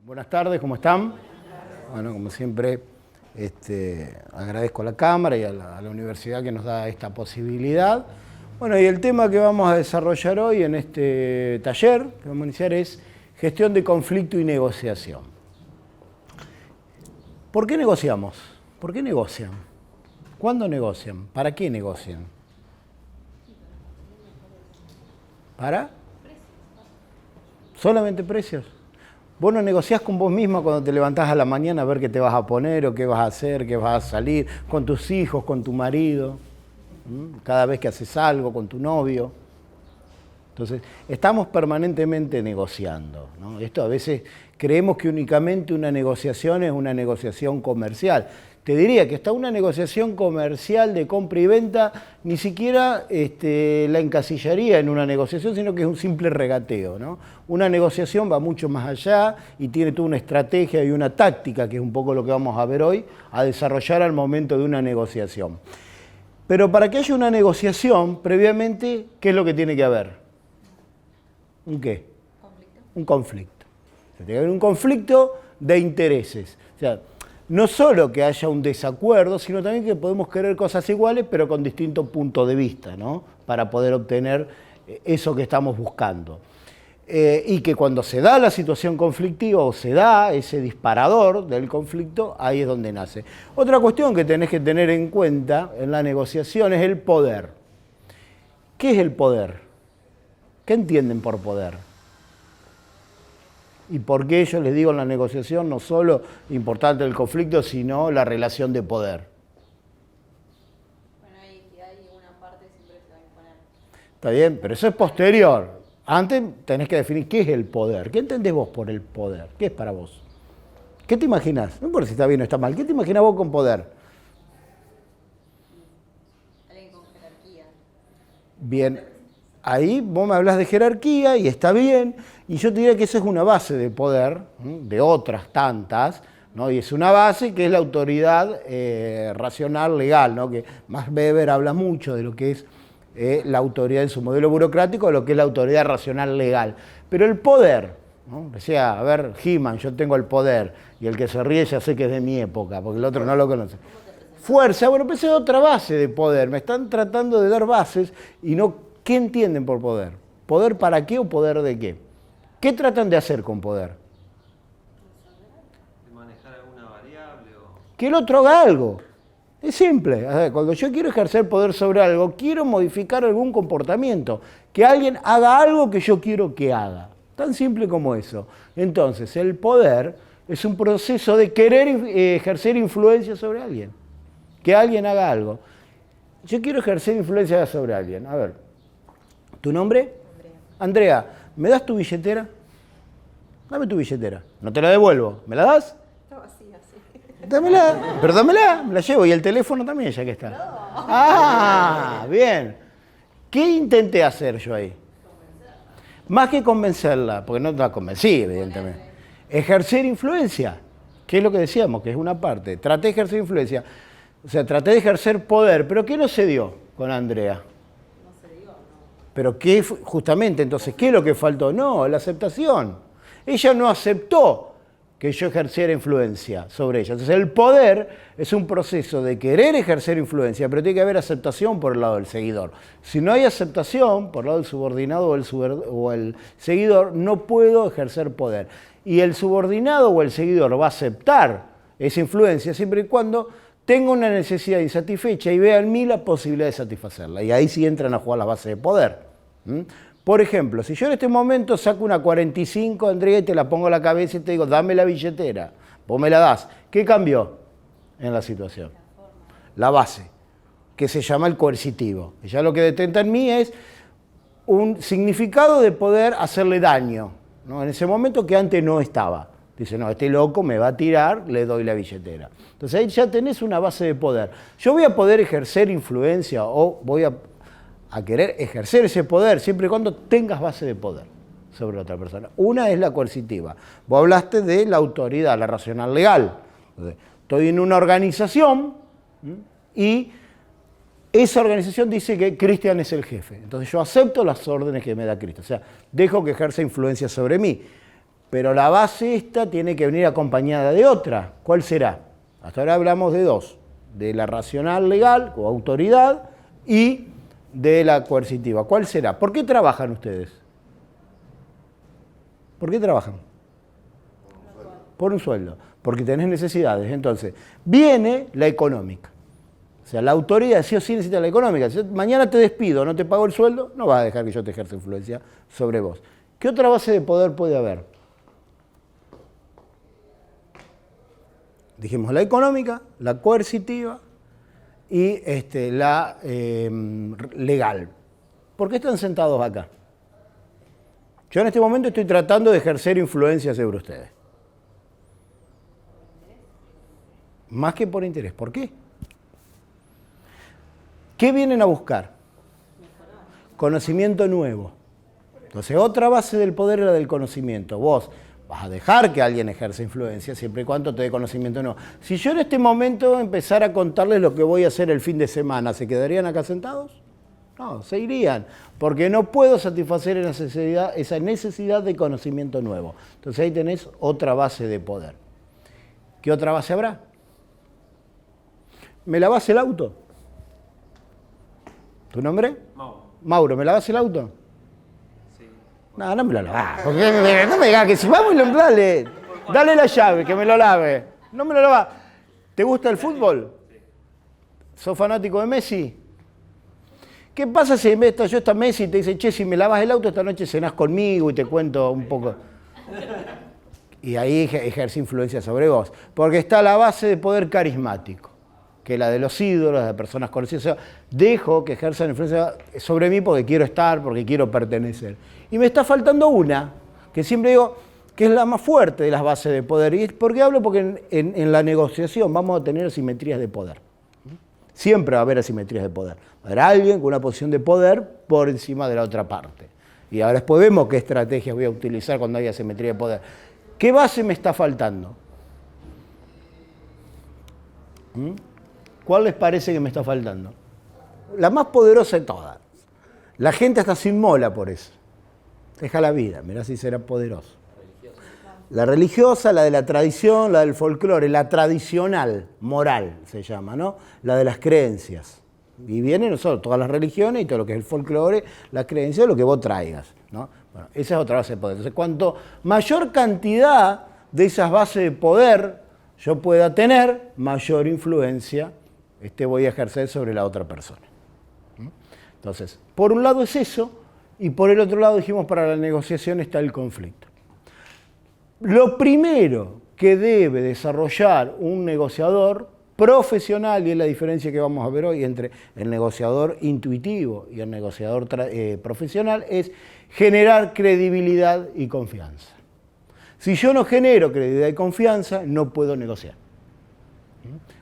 Buenas tardes, ¿cómo están? Bueno, como siempre, agradezco a la Cámara y a la Universidad que nos da esta posibilidad. Bueno, y el tema que vamos a desarrollar hoy en este taller que vamos a iniciar es gestión de conflicto y negociación. ¿Por qué negociamos? ¿Por qué negocian? ¿Cuándo negocian? ¿Para qué negocian? ¿Para? ¿Solamente precios? Vos no negociás con vos misma cuando te levantás a la mañana a ver qué te vas a poner o qué vas a hacer, qué vas a salir, con tus hijos, con tu marido, cada vez que haces algo, con tu novio. Entonces, estamos permanentemente negociando, ¿no? Esto a veces creemos que únicamente una negociación es una negociación comercial. Te diría que hasta una negociación comercial de compra y venta ni siquiera la encasillaría en una negociación, sino que es un simple regateo, ¿no? Una negociación va mucho más allá y tiene toda una estrategia y una táctica, que es un poco lo que vamos a ver hoy, a desarrollar al momento de una negociación. Pero para que haya una negociación, previamente, ¿qué es lo que tiene que haber? ¿Un qué? Conflicto. Un conflicto. Tiene que haber un conflicto de intereses. O sea, no solo que haya un desacuerdo, sino también que podemos querer cosas iguales, pero con distintos puntos de vista, ¿no? Para poder obtener eso que estamos buscando. Y que cuando se da la situación conflictiva o se da ese disparador del conflicto, ahí es donde nace. Otra cuestión que tenés que tener en cuenta en la negociación es el poder. ¿Qué es el poder? ¿Qué entienden por poder? Y por qué yo les digo en la negociación no solo importante el conflicto, sino la relación de poder. Bueno, hay una parte siempre se va a imponer. Está bien, pero eso es posterior. Antes tenés que definir qué es el poder. ¿Qué entendés vos por el poder? ¿Qué es para vos? ¿Qué te imaginás? No importa si está bien o está mal. ¿Qué te imaginás vos con poder? Alguien con jerarquía. Bien, ahí vos me hablas de jerarquía y está bien, y yo te diría que esa es una base de poder, de otras tantas, ¿no? Y es una base que es la autoridad racional legal, ¿no? Que Max Weber habla mucho de lo que es la autoridad en su modelo burocrático, de lo que es la autoridad racional legal. Pero el poder, ¿no? Decía, a ver, He-Man, yo tengo el poder, y el que se ríe ya sé que es de mi época, porque el otro no lo conoce. Fuerza, bueno, pues es otra base de poder, me están tratando de dar bases y no, ¿qué entienden por poder? ¿Poder para qué o poder de qué? ¿Qué tratan de hacer con poder? ¿De manejar alguna variable o...? Que el otro haga algo. Es simple. O sea, cuando yo quiero ejercer poder sobre algo, quiero modificar algún comportamiento. Que alguien haga algo que yo quiero que haga. Tan simple como eso. Entonces, el poder es un proceso de querer ejercer influencia sobre alguien. Que alguien haga algo. Yo quiero ejercer influencia sobre alguien. A ver, ¿tu nombre? Andrea, ¿me das tu billetera? Dame tu billetera. No te la devuelvo. ¿Me la das? Está vacía, sí. Dámela, pero dámela, me la llevo. Y el teléfono también, ya que está. No. Ah, bien. ¿Qué intenté hacer yo ahí? Más que convencerla, porque no la convencí, evidentemente. Ejercer influencia, que es lo que decíamos, que es una parte. Traté de ejercer influencia. O sea, traté de ejercer poder, pero ¿qué no se dio con Andrea? No se dio, no. Pero ¿qué justamente entonces qué es lo que faltó? No, la aceptación. Ella no aceptó que yo ejerciera influencia sobre ella. Entonces el poder es un proceso de querer ejercer influencia, pero tiene que haber aceptación por el lado del seguidor. Si no hay aceptación por el lado del subordinado o el seguidor, no puedo ejercer poder. Y el subordinado o el seguidor va a aceptar esa influencia siempre y cuando tengo una necesidad insatisfecha y vea en mí la posibilidad de satisfacerla. Y ahí sí entran a jugar las bases de poder. Por ejemplo, si yo en este momento saco una 45, Andrea, y te la pongo a la cabeza y te digo, dame la billetera, vos me la das. ¿Qué cambió en la situación? La base, que se llama el coercitivo. Y ya lo que detenta en mí es un significado de poder hacerle daño, ¿no? En ese momento que antes no estaba. Dice, no, este loco me va a tirar, le doy la billetera. Entonces ahí ya tenés una base de poder. Yo voy a poder ejercer influencia o voy a querer ejercer ese poder siempre y cuando tengas base de poder sobre otra persona. Una es la coercitiva. Vos hablaste de la autoridad, la racional legal. Entonces, estoy en una organización y esa organización dice que Cristian es el jefe. Entonces yo acepto las órdenes que me da Cristian. O sea, dejo que ejerza influencia sobre mí. Pero la base esta tiene que venir acompañada de otra. ¿Cuál será? Hasta ahora hablamos de dos, de la racional legal o autoridad y de la coercitiva. ¿Cuál será? ¿Por qué trabajan ustedes? ¿Por qué trabajan? Por un sueldo, porque tenés necesidades. Entonces, viene la económica. O sea, la autoridad sí o sí necesita la económica. Si mañana te despido, no te pago el sueldo, no vas a dejar que yo te ejerza influencia sobre vos. ¿Qué otra base de poder puede haber? Dijimos la económica, la coercitiva y la legal. ¿Por qué están sentados acá? Yo en este momento estoy tratando de ejercer influencia sobre ustedes. Más que por interés. ¿Por qué? ¿Qué vienen a buscar? Conocimiento nuevo. Entonces, otra base del poder es la del conocimiento. Vos vas a dejar que alguien ejerza influencia siempre y cuando te dé conocimiento nuevo. Si yo en este momento empezara a contarles lo que voy a hacer el fin de semana, ¿se quedarían acá sentados? No, se irían, porque no puedo satisfacer esa necesidad de conocimiento nuevo. Entonces ahí tenés otra base de poder. ¿Qué otra base habrá? ¿Me lavas el auto? ¿Tu nombre? Mauro. Mauro, ¿me lavas el auto? Sí. No, no me lo lavas. No me digas que si vamos y lo dale la llave, que me lo lave. No me lo lavas. ¿Te gusta el fútbol? Sí. ¿Sos fanático de Messi? ¿Qué pasa si en vez de yo está Messi y te dice, che, si me lavas el auto esta noche cenás conmigo y te cuento un poco? Y ahí ejerce influencia sobre vos. Porque está la base de poder carismático, que es la de los ídolos, de personas conocidas. O sea, dejo que ejerzan influencia sobre mí porque quiero estar, porque quiero pertenecer. Y me está faltando una, que siempre digo que es la más fuerte de las bases de poder. ¿Y por qué hablo? Porque en la negociación vamos a tener asimetrías de poder. Siempre va a haber asimetrías de poder. Va a haber alguien con una posición de poder por encima de la otra parte. Y ahora después vemos qué estrategias voy a utilizar cuando haya asimetría de poder. ¿Qué base me está faltando? ¿Cuál les parece que me está faltando? La más poderosa de todas. La gente hasta se inmola por eso. Deja la vida, mirá si será poderoso. La religiosa, la de la tradición, la del folclore, la tradicional, moral se llama, ¿no? La de las creencias. Y viene no solo todas las religiones y todo lo que es el folclore, las creencias, lo que vos traigas, ¿no? Bueno, esa es otra base de poder. Entonces, cuanto mayor cantidad de esas bases de poder yo pueda tener, mayor influencia voy a ejercer sobre la otra persona. Entonces, por un lado es eso, y por el otro lado dijimos para la negociación está el conflicto. Lo primero que debe desarrollar un negociador profesional, y es la diferencia que vamos a ver hoy entre el negociador intuitivo y el negociador profesional, es generar credibilidad y confianza. Si yo no genero credibilidad y confianza, no puedo negociar.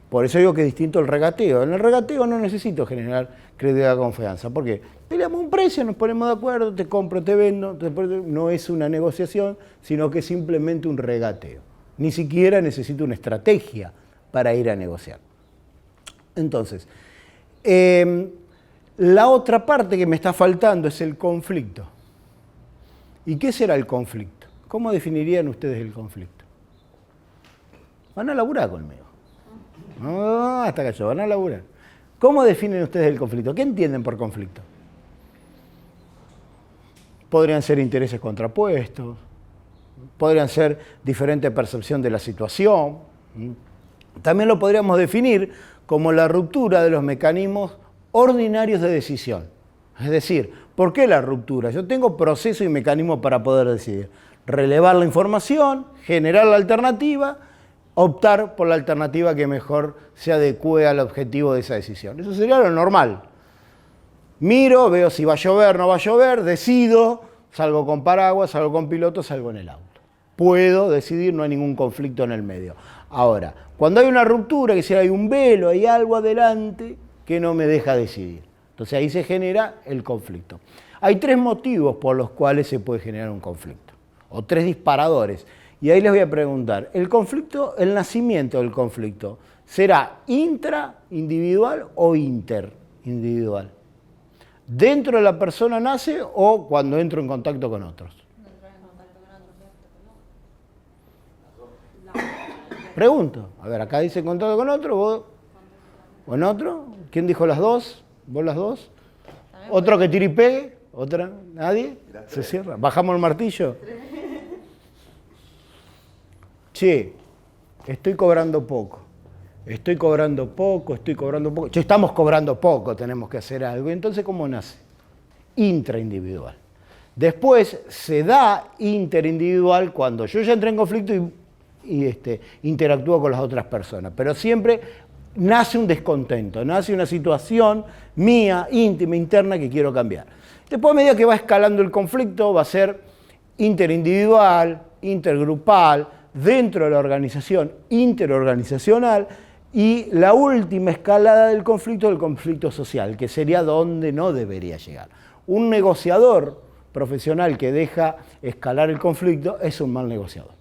Por eso digo que es distinto el regateo. En el regateo no necesito generar credibilidad y confianza, porque peleamos un precio, nos ponemos de acuerdo, te compro, te vendo, no es una negociación, sino que es simplemente un regateo. Ni siquiera necesito una estrategia para ir a negociar. Entonces, la otra parte que me está faltando es el conflicto. ¿Y qué será el conflicto? ¿Cómo definirían ustedes el conflicto? Van a laburar conmigo. No, hasta que yo van a laburar. ¿Cómo definen ustedes el conflicto? ¿Qué entienden por conflicto? Podrían ser intereses contrapuestos, podrían ser diferente percepción de la situación. También lo podríamos definir como la ruptura de los mecanismos ordinarios de decisión. Es decir, ¿por qué la ruptura? Yo tengo proceso y mecanismo para poder decidir. Relevar la información, generar la alternativa, optar por la alternativa que mejor se adecue al objetivo de esa decisión. Eso sería lo normal. Miro, veo si va a llover, no va a llover, decido, salgo con paraguas, salgo con piloto, salgo en el auto. Puedo decidir, no hay ningún conflicto en el medio. Ahora, cuando hay una ruptura, que si hay un velo, hay algo adelante que no me deja decidir. Entonces ahí se genera el conflicto. Hay tres motivos por los cuales se puede generar un conflicto, o tres disparadores. Y ahí les voy a preguntar, ¿el conflicto, el nacimiento del conflicto, será intraindividual o interindividual? ¿Dentro de la persona nace o cuando entro en contacto con otros? Pregunto. A ver, acá dice contacto con otro, vos con otro. ¿Quién dijo las dos? ¿Vos las dos? ¿Otro que tire y pegue? ¿Otra? ¿Nadie? Se cierra. ¿Bajamos el martillo? Che, estoy cobrando poco. Estoy cobrando poco. Che, estamos cobrando poco, tenemos que hacer algo. Entonces, ¿cómo nace? Intraindividual. Después se da interindividual cuando yo ya entré en conflicto y interactúo con las otras personas. Pero siempre nace un descontento, nace una situación mía, íntima, interna, que quiero cambiar. Después, a medida que va escalando el conflicto, va a ser interindividual, intergrupal, dentro de la organización, interorganizacional, y la última escalada del conflicto social, que sería donde no debería llegar. Un negociador profesional que deja escalar el conflicto es un mal negociador.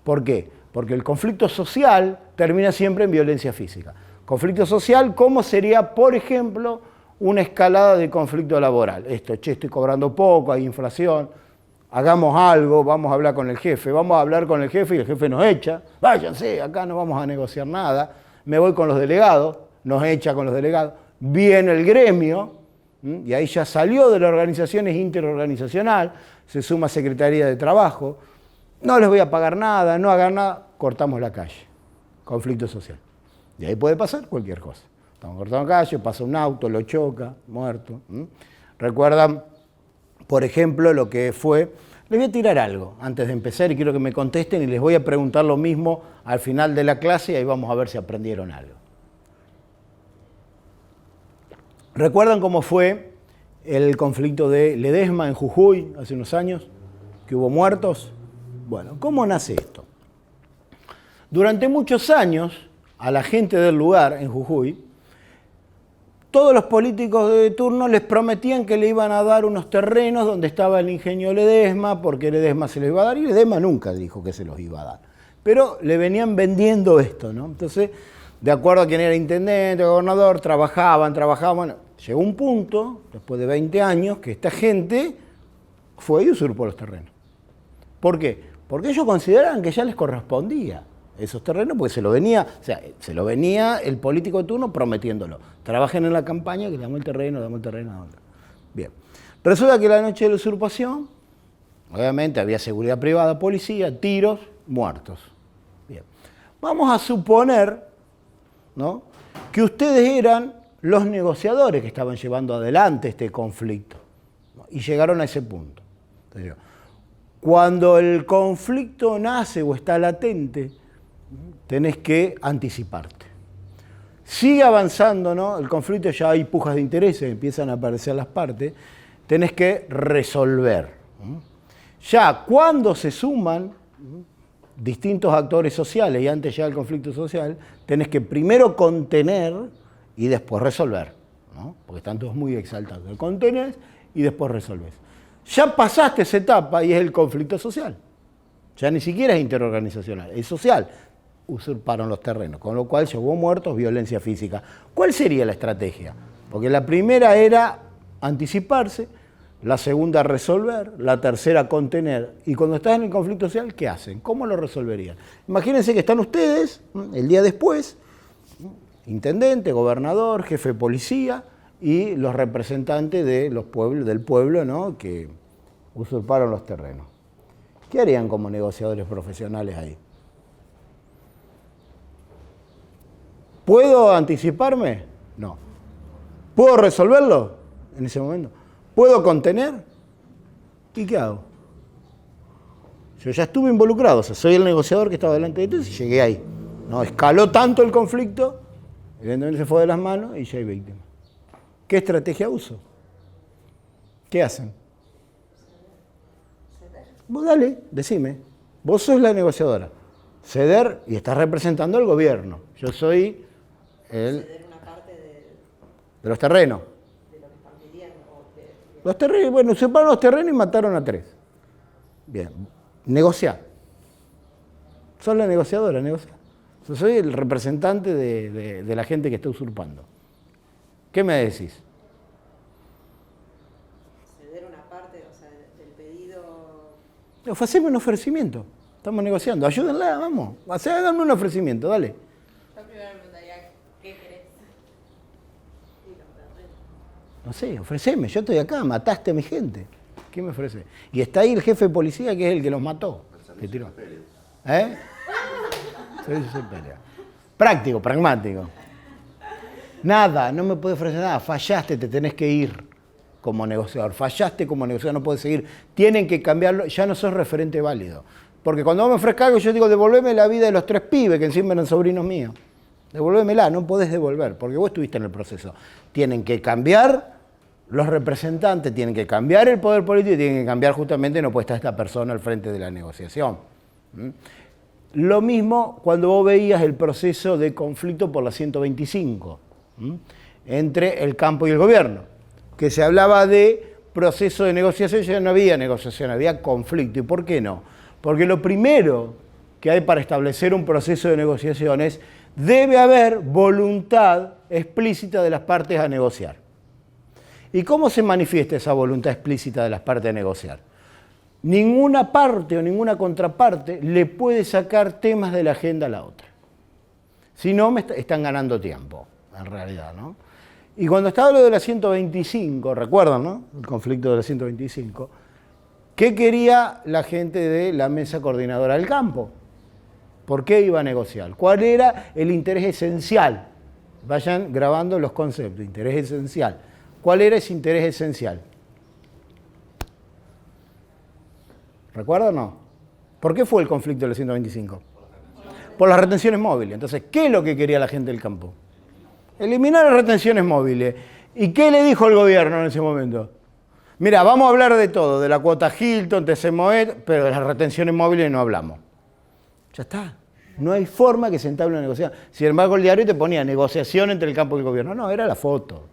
¿Por qué? Porque el conflicto social termina siempre en violencia física. Conflicto social, ¿cómo sería, por ejemplo, una escalada de conflicto laboral? Che, estoy cobrando poco, hay inflación, hagamos algo, vamos a hablar con el jefe, vamos a hablar con el jefe y el jefe nos echa, váyanse, acá no vamos a negociar nada, me voy con los delegados, nos echa con los delegados, viene el gremio, y ahí ya salió de la organización, es interorganizacional, se suma Secretaría de Trabajo, no les voy a pagar nada, no hagan nada, cortamos la calle, conflicto social. Y ahí puede pasar cualquier cosa. Estamos cortando la calle, pasa un auto, lo choca, muerto. ¿Recuerdan, por ejemplo, lo que fue? Les voy a tirar algo antes de empezar y quiero que me contesten y les voy a preguntar lo mismo al final de la clase y ahí vamos a ver si aprendieron algo. ¿Recuerdan cómo fue el conflicto de Ledesma en Jujuy hace unos años? Que hubo muertos. Bueno, ¿cómo nace esto? Durante muchos años, a la gente del lugar en Jujuy, todos los políticos de turno les prometían que le iban a dar unos terrenos donde estaba el ingenio Ledesma, porque Ledesma se los iba a dar, y Ledesma nunca dijo que se los iba a dar. Pero le venían vendiendo esto, ¿no? Entonces, de acuerdo a quién era intendente, gobernador, trabajaban. Bueno, llegó un punto, después de 20 años, que esta gente fue y usurpó los terrenos. ¿Por qué? Porque ellos consideraban que ya les correspondía esos terrenos, porque se lo venía el político de turno prometiéndolo. Trabajen en la campaña, que le damos el terreno. Bien. Resulta que la noche de la usurpación, obviamente había seguridad privada, policía, tiros, muertos. Bien. Vamos a suponer, ¿no?, que ustedes eran los negociadores que estaban llevando adelante este conflicto, ¿no?, y llegaron a ese punto. Entonces, cuando el conflicto nace o está latente, tenés que anticiparte. Sigue avanzando, ¿no? El conflicto, ya hay pujas de intereses, empiezan a aparecer las partes, tenés que resolver. Ya cuando se suman distintos actores sociales y antes ya el conflicto social, tenés que primero contener y después resolver, ¿no? Porque están todos muy exaltados. Contenés y después resolvés. Ya pasaste esa etapa y es el conflicto social. Ya ni siquiera es interorganizacional, es social. Usurparon los terrenos, con lo cual hubo muertos, violencia física. ¿Cuál sería la estrategia? Porque la primera era anticiparse, la segunda resolver, la tercera contener. Y cuando estás en el conflicto social, ¿qué hacen? ¿Cómo lo resolverían? Imagínense que están ustedes, el día después, intendente, gobernador, jefe de policía y los representantes de del pueblo, ¿no?, que usurparon los terrenos. ¿Qué harían como negociadores profesionales ahí? ¿Puedo anticiparme? No. ¿Puedo resolverlo en ese momento? ¿Puedo contener? ¿Y qué hago? Yo ya estuve involucrado, o sea, soy el negociador que estaba delante de ustedes y llegué ahí. No, escaló tanto el conflicto, evidentemente se fue de las manos y ya hay víctimas. ¿Qué estrategia uso? ¿Qué hacen? Vos dale, decime. Vos sos la negociadora. Ceder y estás representando al gobierno. Yo soy Ceder una parte de los terrenos. de lo que están pidiendo. Los terrenos, bueno, separaron los terrenos y mataron a 3. Bien, negociar. Sos la negociadora, negociar. Yo soy el representante de la gente que está usurpando. ¿Qué me decís? Ceder una parte, o sea, del pedido. Haceme un ofrecimiento. Estamos negociando. Ayúdenla, vamos. Háganme un ofrecimiento, dale. Yo primero me preguntaría, ¿qué querés? Y lo pregunté. No sé, ofreceme, yo estoy acá, mataste a mi gente. ¿Qué me ofrece? Y está ahí el jefe de policía que es el que los mató. Que tiró. ¿Eh? Se pelea. Práctico, pragmático. Nada, no me puede ofrecer nada. Fallaste, te tenés que ir como negociador. Fallaste como negociador, no puedes seguir. Tienen que cambiarlo, ya no sos referente válido. Porque cuando vos me ofrezcas algo, yo digo, devolveme la vida de los 3 pibes que encima eran sobrinos míos. Devolvémela, no podés devolver, porque vos estuviste en el proceso. Tienen que cambiar los representantes, tienen que cambiar el poder político y tienen que cambiar justamente, no puede estar esta persona al frente de la negociación. Lo mismo cuando vos veías el proceso de conflicto por la 125, entre el campo y el gobierno, que se hablaba de proceso de negociación, ya no había negociación, había conflicto. ¿Y por qué no? Porque lo primero que hay para establecer un proceso de negociación es debe haber voluntad explícita de las partes a negociar. ¿Y cómo se manifiesta esa voluntad explícita de las partes a negociar? Ninguna parte o ninguna contraparte le puede sacar temas de la agenda a la otra. Si no, están ganando tiempo, en realidad, ¿no? Y cuando estaba lo de la 125, recuerdan, ¿no? El conflicto de la 125, ¿qué quería la gente de la mesa coordinadora del campo? ¿Por qué iba a negociar? ¿Cuál era el interés esencial? Vayan grabando los conceptos, interés esencial. ¿Cuál era ese interés esencial? ¿Recuerdan o no? ¿Por qué fue el conflicto de la 125? Por las retenciones móviles. Entonces, ¿qué es lo que quería la gente del campo? Eliminar las retenciones móviles. ¿Y qué le dijo el gobierno en ese momento? Mira, vamos a hablar de todo, de la cuota Hilton, TC Moet, pero de las retenciones móviles no hablamos. Ya está. No hay forma que se entable una negociación. Sin embargo, el diario te ponía negociación entre el campo y el gobierno. No, era la foto.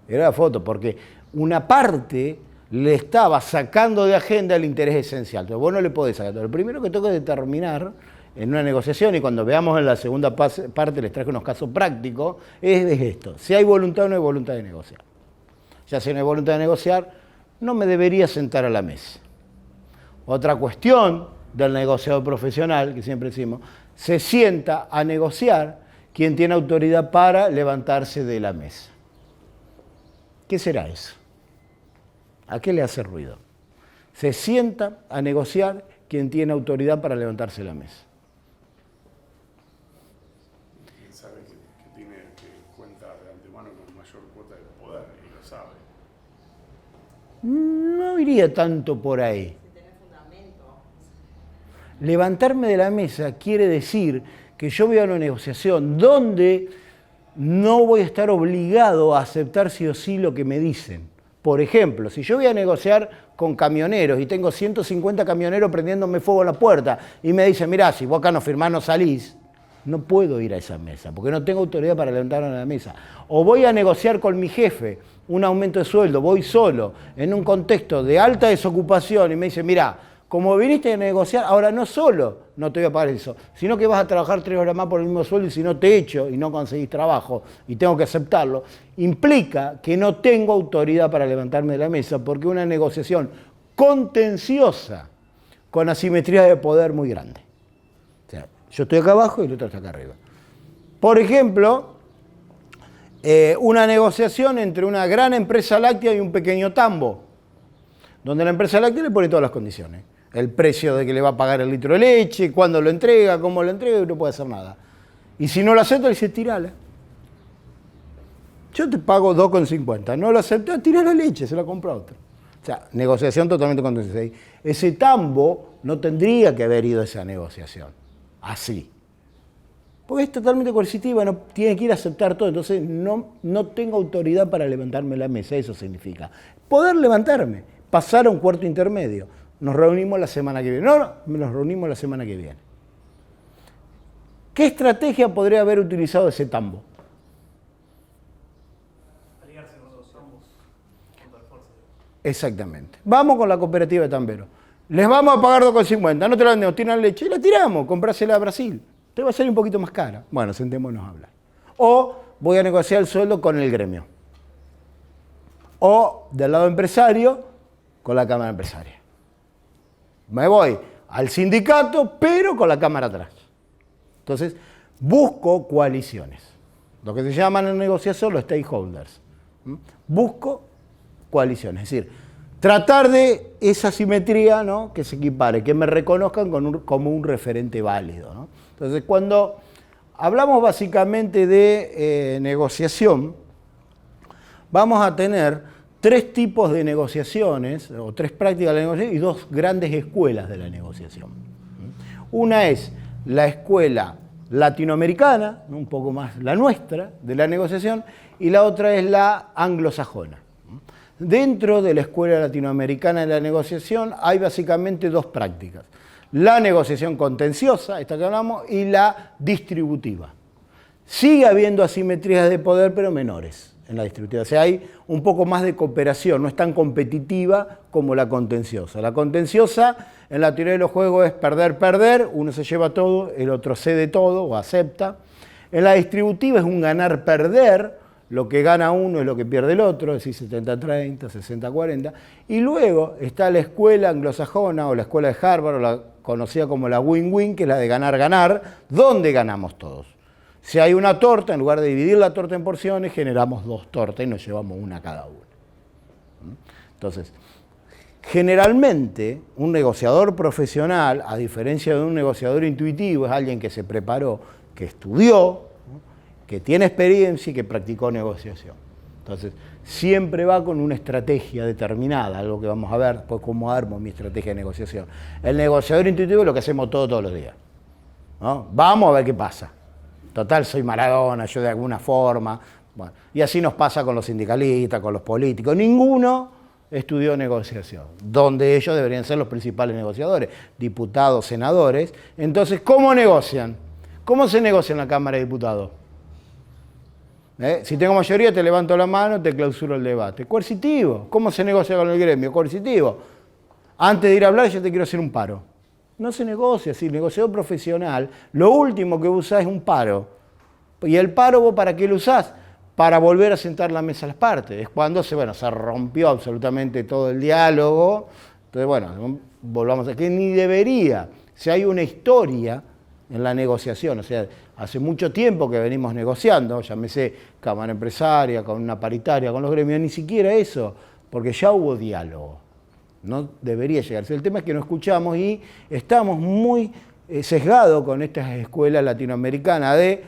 Era la foto, porque una parte le estaba sacando de agenda el interés esencial. Entonces, vos no le podés sacar. Lo primero que tengo que determinar en una negociación, y cuando veamos en la segunda parte les traje unos casos prácticos, es esto. Si hay voluntad o no hay voluntad de negociar. Ya si no hay voluntad de negociar, no me debería sentar a la mesa. Otra cuestión del negociador profesional, que siempre decimos, se sienta a negociar quien tiene autoridad para levantarse de la mesa. ¿Qué será eso? ¿A qué le hace ruido? Se sienta a negociar quien tiene autoridad para levantarse de la mesa. ¿Quién sabe que tiene que cuenta de antemano con mayor cuota de poder y lo sabe? No iría tanto por ahí. Levantarme de la mesa quiere decir que yo voy a una negociación donde no voy a estar obligado a aceptar sí o sí lo que me dicen. Por ejemplo, si yo voy a negociar con camioneros y tengo 150 camioneros prendiéndome fuego a la puerta y me dicen, mirá, si vos acá no firmás no salís, no puedo ir a esa mesa porque no tengo autoridad para levantarme de la mesa. O voy a negociar con mi jefe un aumento de sueldo, voy solo, en un contexto de alta desocupación y me dice, mirá, como viniste a negociar, ahora no solo no te voy a pagar eso, sino que vas a trabajar 3 horas más por el mismo sueldo y si no te echo y no conseguís trabajo y tengo que aceptarlo, implica que no tengo autoridad para levantarme de la mesa porque es una negociación contenciosa con asimetría de poder muy grande. O sea, yo estoy acá abajo y el otro está acá arriba. Por ejemplo, una negociación entre una gran empresa láctea y un pequeño tambo, donde la empresa láctea le pone todas las condiciones. El precio de que le va a pagar el litro de leche, cuándo lo entrega, cómo lo entrega, y no puede hacer nada. Y si no lo acepta, le dice, tirala. Yo te pago 2,50. No lo acepta, tira la leche, se la compra otro. O sea, negociación totalmente contenciosa. Ese tambo no tendría que haber ido a esa negociación. Así. Porque es totalmente coercitiva, no tiene que ir a aceptar todo. Entonces no tengo autoridad para levantarme de la mesa. Eso significa poder levantarme, pasar a un cuarto intermedio. Nos reunimos la semana que viene. No, nos reunimos la semana que viene. ¿Qué estrategia podría haber utilizado ese tambo? Aliarse con los ambos contra el fuerza. Exactamente. Vamos con la cooperativa de tamberos. Les vamos a pagar 2,50. No te la vendemos, tiran leche y la tiramos. Comprásela a Brasil. Te va a salir un poquito más cara. Bueno, sentémonos a hablar. O voy a negociar el sueldo con el gremio. O del lado empresario, con la Cámara Empresaria. Me voy al sindicato, pero con la Cámara atrás. Entonces, busco coaliciones, lo que se llaman en negociación los stakeholders. Busco coaliciones, es decir, tratar de esa simetría, ¿no?, que se equipare, que me reconozcan como un referente válido, ¿no? Entonces, cuando hablamos básicamente de negociación, vamos a tener 3 tipos de negociaciones, o 3 prácticas de la negociación, y 2 grandes escuelas de la negociación. Una es la escuela latinoamericana, un poco más la nuestra, de la negociación, y la otra es la anglosajona. Dentro de la escuela latinoamericana de la negociación hay básicamente 2 prácticas. La negociación contenciosa, esta que hablamos, y la distributiva. Sigue habiendo asimetrías de poder, pero menores en la distributiva. O sea, hay un poco más de cooperación, no es tan competitiva como la contenciosa. La contenciosa, en la teoría de los juegos, es perder, perder, uno se lleva todo, el otro cede todo o acepta. En la distributiva es un ganar-perder, lo que gana uno es lo que pierde el otro, es decir, 70-30, 60-40. Y luego está la escuela anglosajona o la escuela de Harvard, o la conocida como la win-win, que es la de ganar-ganar, donde ganamos todos. Si hay una torta, en lugar de dividir la torta en porciones, generamos 2 tortas y nos llevamos una cada una. Entonces, generalmente, un negociador profesional, a diferencia de un negociador intuitivo, es alguien que se preparó, que estudió, que tiene experiencia y que practicó negociación. Entonces, siempre va con una estrategia determinada, algo que vamos a ver después cómo armo mi estrategia de negociación. El negociador intuitivo es lo que hacemos todos los días, ¿no? Vamos a ver qué pasa. Total, soy Maradona, yo de alguna forma. Bueno, y así nos pasa con los sindicalistas, con los políticos. Ninguno estudió negociación, donde ellos deberían ser los principales negociadores, diputados, senadores. Entonces, ¿cómo negocian? ¿Cómo se negocia en la Cámara de Diputados? Si tengo mayoría, te levanto la mano, te clausuro el debate. Coercitivo. ¿Cómo se negocia con el gremio? Coercitivo. Antes de ir a hablar, yo te quiero hacer un paro. No se negocia, si el negociador profesional, lo último que usa es un paro. ¿Y el paro vos para qué lo usás? Para volver a sentar la mesa a las partes. Es cuando se rompió absolutamente todo el diálogo. Entonces, bueno, volvamos a que ni debería. Si hay una historia en la negociación, o sea, hace mucho tiempo que venimos negociando, llámese Cámara Empresaria, con una paritaria, con los gremios, ni siquiera eso, porque ya hubo diálogo. No debería llegarse. El tema es que no escuchamos y estamos muy sesgados con estas escuelas latinoamericanas de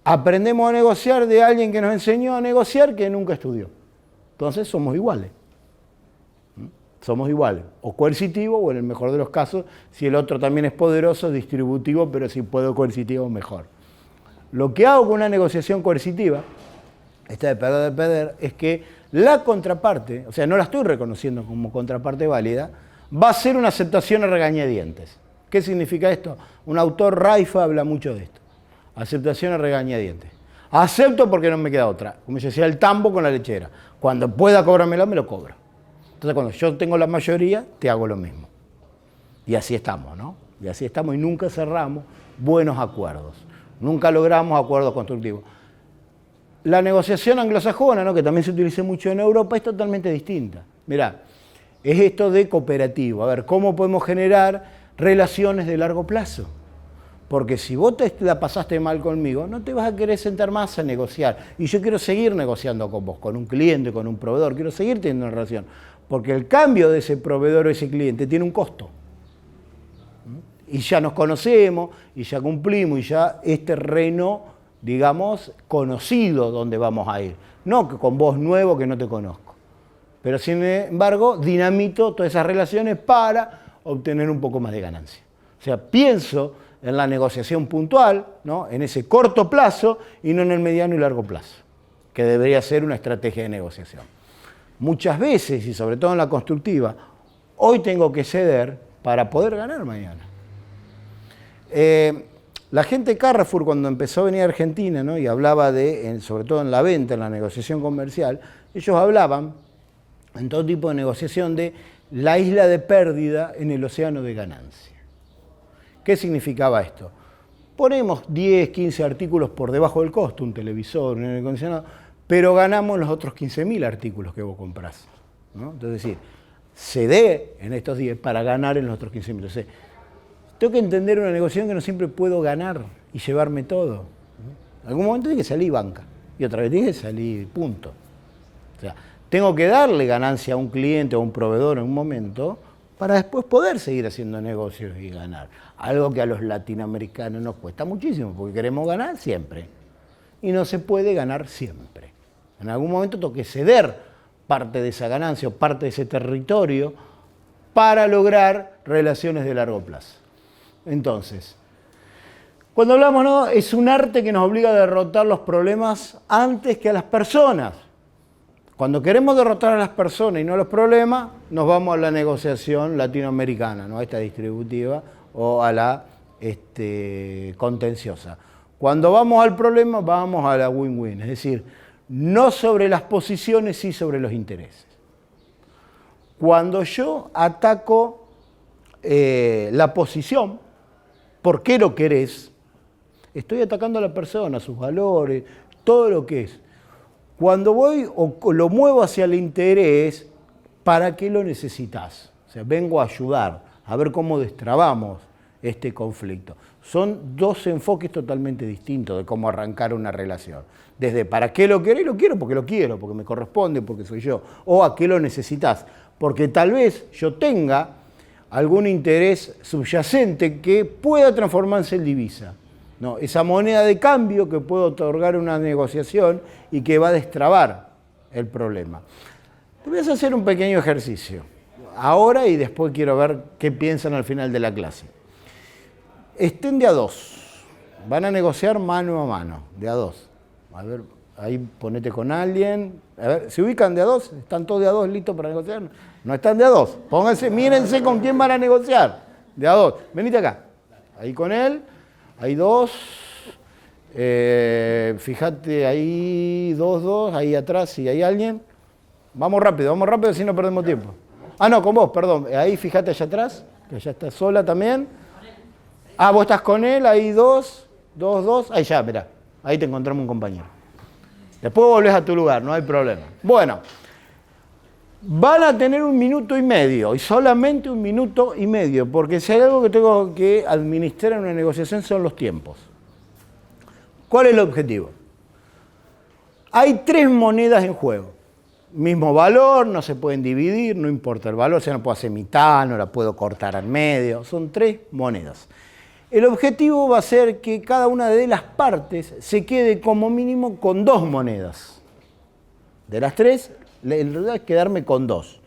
aprendemos a negociar de alguien que nos enseñó a negociar que nunca estudió. Entonces somos iguales. Somos iguales. O coercitivo, o en el mejor de los casos, si el otro también es poderoso, distributivo, pero si puedo coercitivo, mejor. Lo que hago con una negociación coercitiva, esta de perder, es que la contraparte, o sea, no la estoy reconociendo como contraparte válida, va a ser una aceptación a regañadientes. ¿Qué significa esto? Un autor, Raifa, habla mucho de esto. Aceptación a regañadientes. Acepto porque no me queda otra. Como yo decía, el tambo con la lechera. Cuando pueda cobrármelo, me lo cobro. Entonces, cuando yo tengo la mayoría, te hago lo mismo. Y así estamos, ¿no? Y así estamos y nunca cerramos buenos acuerdos. Nunca logramos acuerdos constructivos. La negociación anglosajona, ¿no?, que también se utiliza mucho en Europa, es totalmente distinta. Mirá, es esto de cooperativo. A ver, ¿cómo podemos generar relaciones de largo plazo? Porque si vos te la pasaste mal conmigo, no te vas a querer sentar más a negociar. Y yo quiero seguir negociando con vos, con un cliente, con un proveedor. Quiero seguir teniendo una relación. Porque el cambio de ese proveedor o ese cliente tiene un costo. Y ya nos conocemos, y ya cumplimos, y ya es terreno, digamos, conocido donde vamos a ir. No que con vos nuevo que no te conozco. Pero sin embargo, dinamito todas esas relaciones para obtener un poco más de ganancia. O sea, pienso en la negociación puntual, ¿no?, en ese corto plazo y no en el mediano y largo plazo, que debería ser una estrategia de negociación. Muchas veces, y sobre todo en la constructiva, hoy tengo que ceder para poder ganar mañana. La gente de Carrefour, cuando empezó a venir a Argentina, ¿no?, y hablaba de, sobre todo en la venta, en la negociación comercial, ellos hablaban, en todo tipo de negociación, de la isla de pérdida en el océano de ganancia. ¿Qué significaba esto? Ponemos 10, 15 artículos por debajo del costo, un televisor, un aire acondicionado, pero ganamos los otros 15.000 artículos que vos comprás, ¿no? Entonces, es decir, cedé en estos 10 para ganar en los otros 15.000. Entonces, tengo que entender una negociación que no siempre puedo ganar y llevarme todo. En algún momento tiene que salir banca y otra vez tiene que salir punto. O sea, tengo que darle ganancia a un cliente o a un proveedor en un momento para después poder seguir haciendo negocios y ganar. Algo que a los latinoamericanos nos cuesta muchísimo, porque queremos ganar siempre. Y no se puede ganar siempre. En algún momento tengo que ceder parte de esa ganancia o parte de ese territorio para lograr relaciones de largo plazo. Entonces, cuando hablamos, ¿no?, es un arte que nos obliga a derrotar los problemas antes que a las personas. Cuando queremos derrotar a las personas y no a los problemas, nos vamos a la negociación latinoamericana, ¿no?, a esta distributiva o a la contenciosa. Cuando vamos al problema, vamos a la win-win, es decir, no sobre las posiciones, sí sobre los intereses. Cuando yo ataco la posición, ¿por qué lo querés? Estoy atacando a la persona, sus valores, todo lo que es. Cuando voy o lo muevo hacia el interés, ¿para qué lo necesitas? O sea, vengo a ayudar, a ver cómo destrabamos este conflicto. Son dos enfoques totalmente distintos de cómo arrancar una relación. Desde ¿para qué lo querés? Lo quiero, porque me corresponde, porque soy yo. O ¿a qué lo necesitas? Porque tal vez yo tenga algún interés subyacente que pueda transformarse en divisa. No, esa moneda de cambio que puede otorgar una negociación y que va a destrabar el problema. Te voy a hacer un pequeño ejercicio, ahora y después quiero ver qué piensan al final de la clase. Estén de a dos, van a negociar mano a mano, de a dos. A ver, ahí ponete con alguien, a ver, ¿se ubican de a dos? ¿Están todos de a dos listos para negociar? No están de a dos, pónganse, mírense con quién van a negociar, de a dos. Venite acá, ahí con él. Hay dos, fíjate ahí, dos, ahí atrás, si hay alguien. Vamos rápido, así no perdemos tiempo. Ah, no, con vos, perdón. Ahí fíjate allá atrás, que allá está sola también. Ah, vos estás con él, ahí dos. Ahí ya, mirá, ahí te encontramos un compañero. Después volvés a tu lugar, no hay problema. Bueno, van a tener 1 minuto y medio, y solamente 1 minuto y medio, porque si hay algo que tengo que administrar en una negociación son los tiempos. ¿Cuál es el objetivo? Hay 3 monedas en juego. Mismo valor, no se pueden dividir, no importa el valor, o sea, no puedo hacer mitad, no la puedo cortar al medio, son 3 monedas. El objetivo va a ser que cada una de las partes se quede como mínimo con 2 monedas. De las 3, en realidad es quedarme con 2.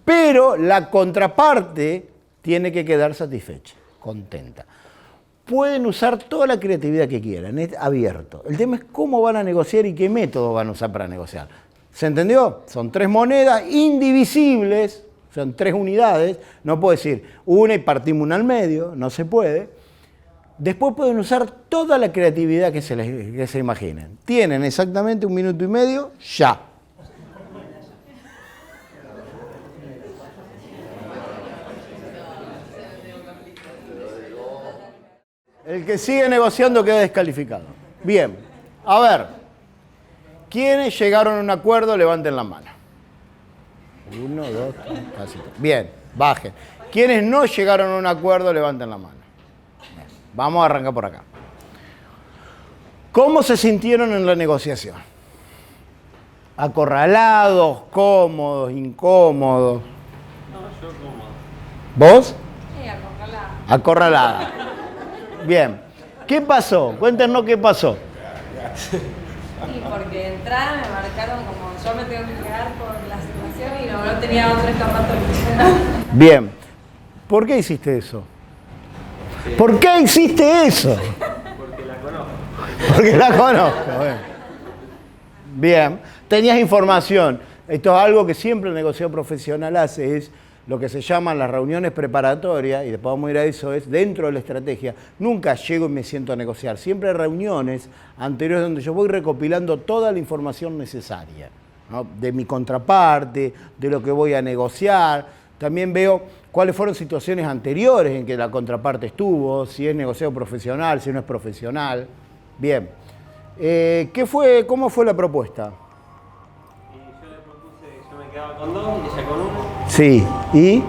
Pero la contraparte tiene que quedar satisfecha, contenta. Pueden usar toda la creatividad que quieran, es abierto. El tema es cómo van a negociar y qué método van a usar para negociar. ¿Se entendió? Son 3 monedas indivisibles, son 3 unidades. No puedo decir una y partimos una al medio, no se puede. Después pueden usar toda la creatividad que se imaginen. Tienen exactamente 1 minuto y medio, ya. El que sigue negociando queda descalificado. Bien, a ver, ¿quiénes llegaron a un acuerdo? Levanten la mano. 1, 2, 3, casi 3. Bien, bajen. ¿Quiénes no llegaron a un acuerdo? Levanten la mano. Bien, vamos a arrancar por acá. ¿Cómo se sintieron en la negociación? ¿Acorralados, cómodos, incómodos? No, yo cómodo. ¿Vos? Sí, acorralada. Acorralada. Bien. ¿Qué pasó? Cuéntenos qué pasó. Sí, porque de entrada me marcaron como yo me tengo que quedar por la situación y no tenía otra escapatoria. Bien. ¿Por qué hiciste eso? ¿Por qué hiciste eso? Porque la conozco. Porque la conozco. Bien. Tenías información. Esto es algo que siempre el negociador profesional hace, es lo que se llaman las reuniones preparatorias, y después vamos a ir a eso, es dentro de la estrategia. Nunca llego y me siento a negociar. Siempre hay reuniones anteriores donde yo voy recopilando toda la información necesaria, ¿no? De mi contraparte, de lo que voy a negociar. También veo cuáles fueron situaciones anteriores en que la contraparte estuvo, si es negociado profesional, si no es profesional. Bien. ¿Cómo fue la propuesta? Y yo le propuse que yo me quedaba con 2 y ella con 1. Sí. ¿Y? Y no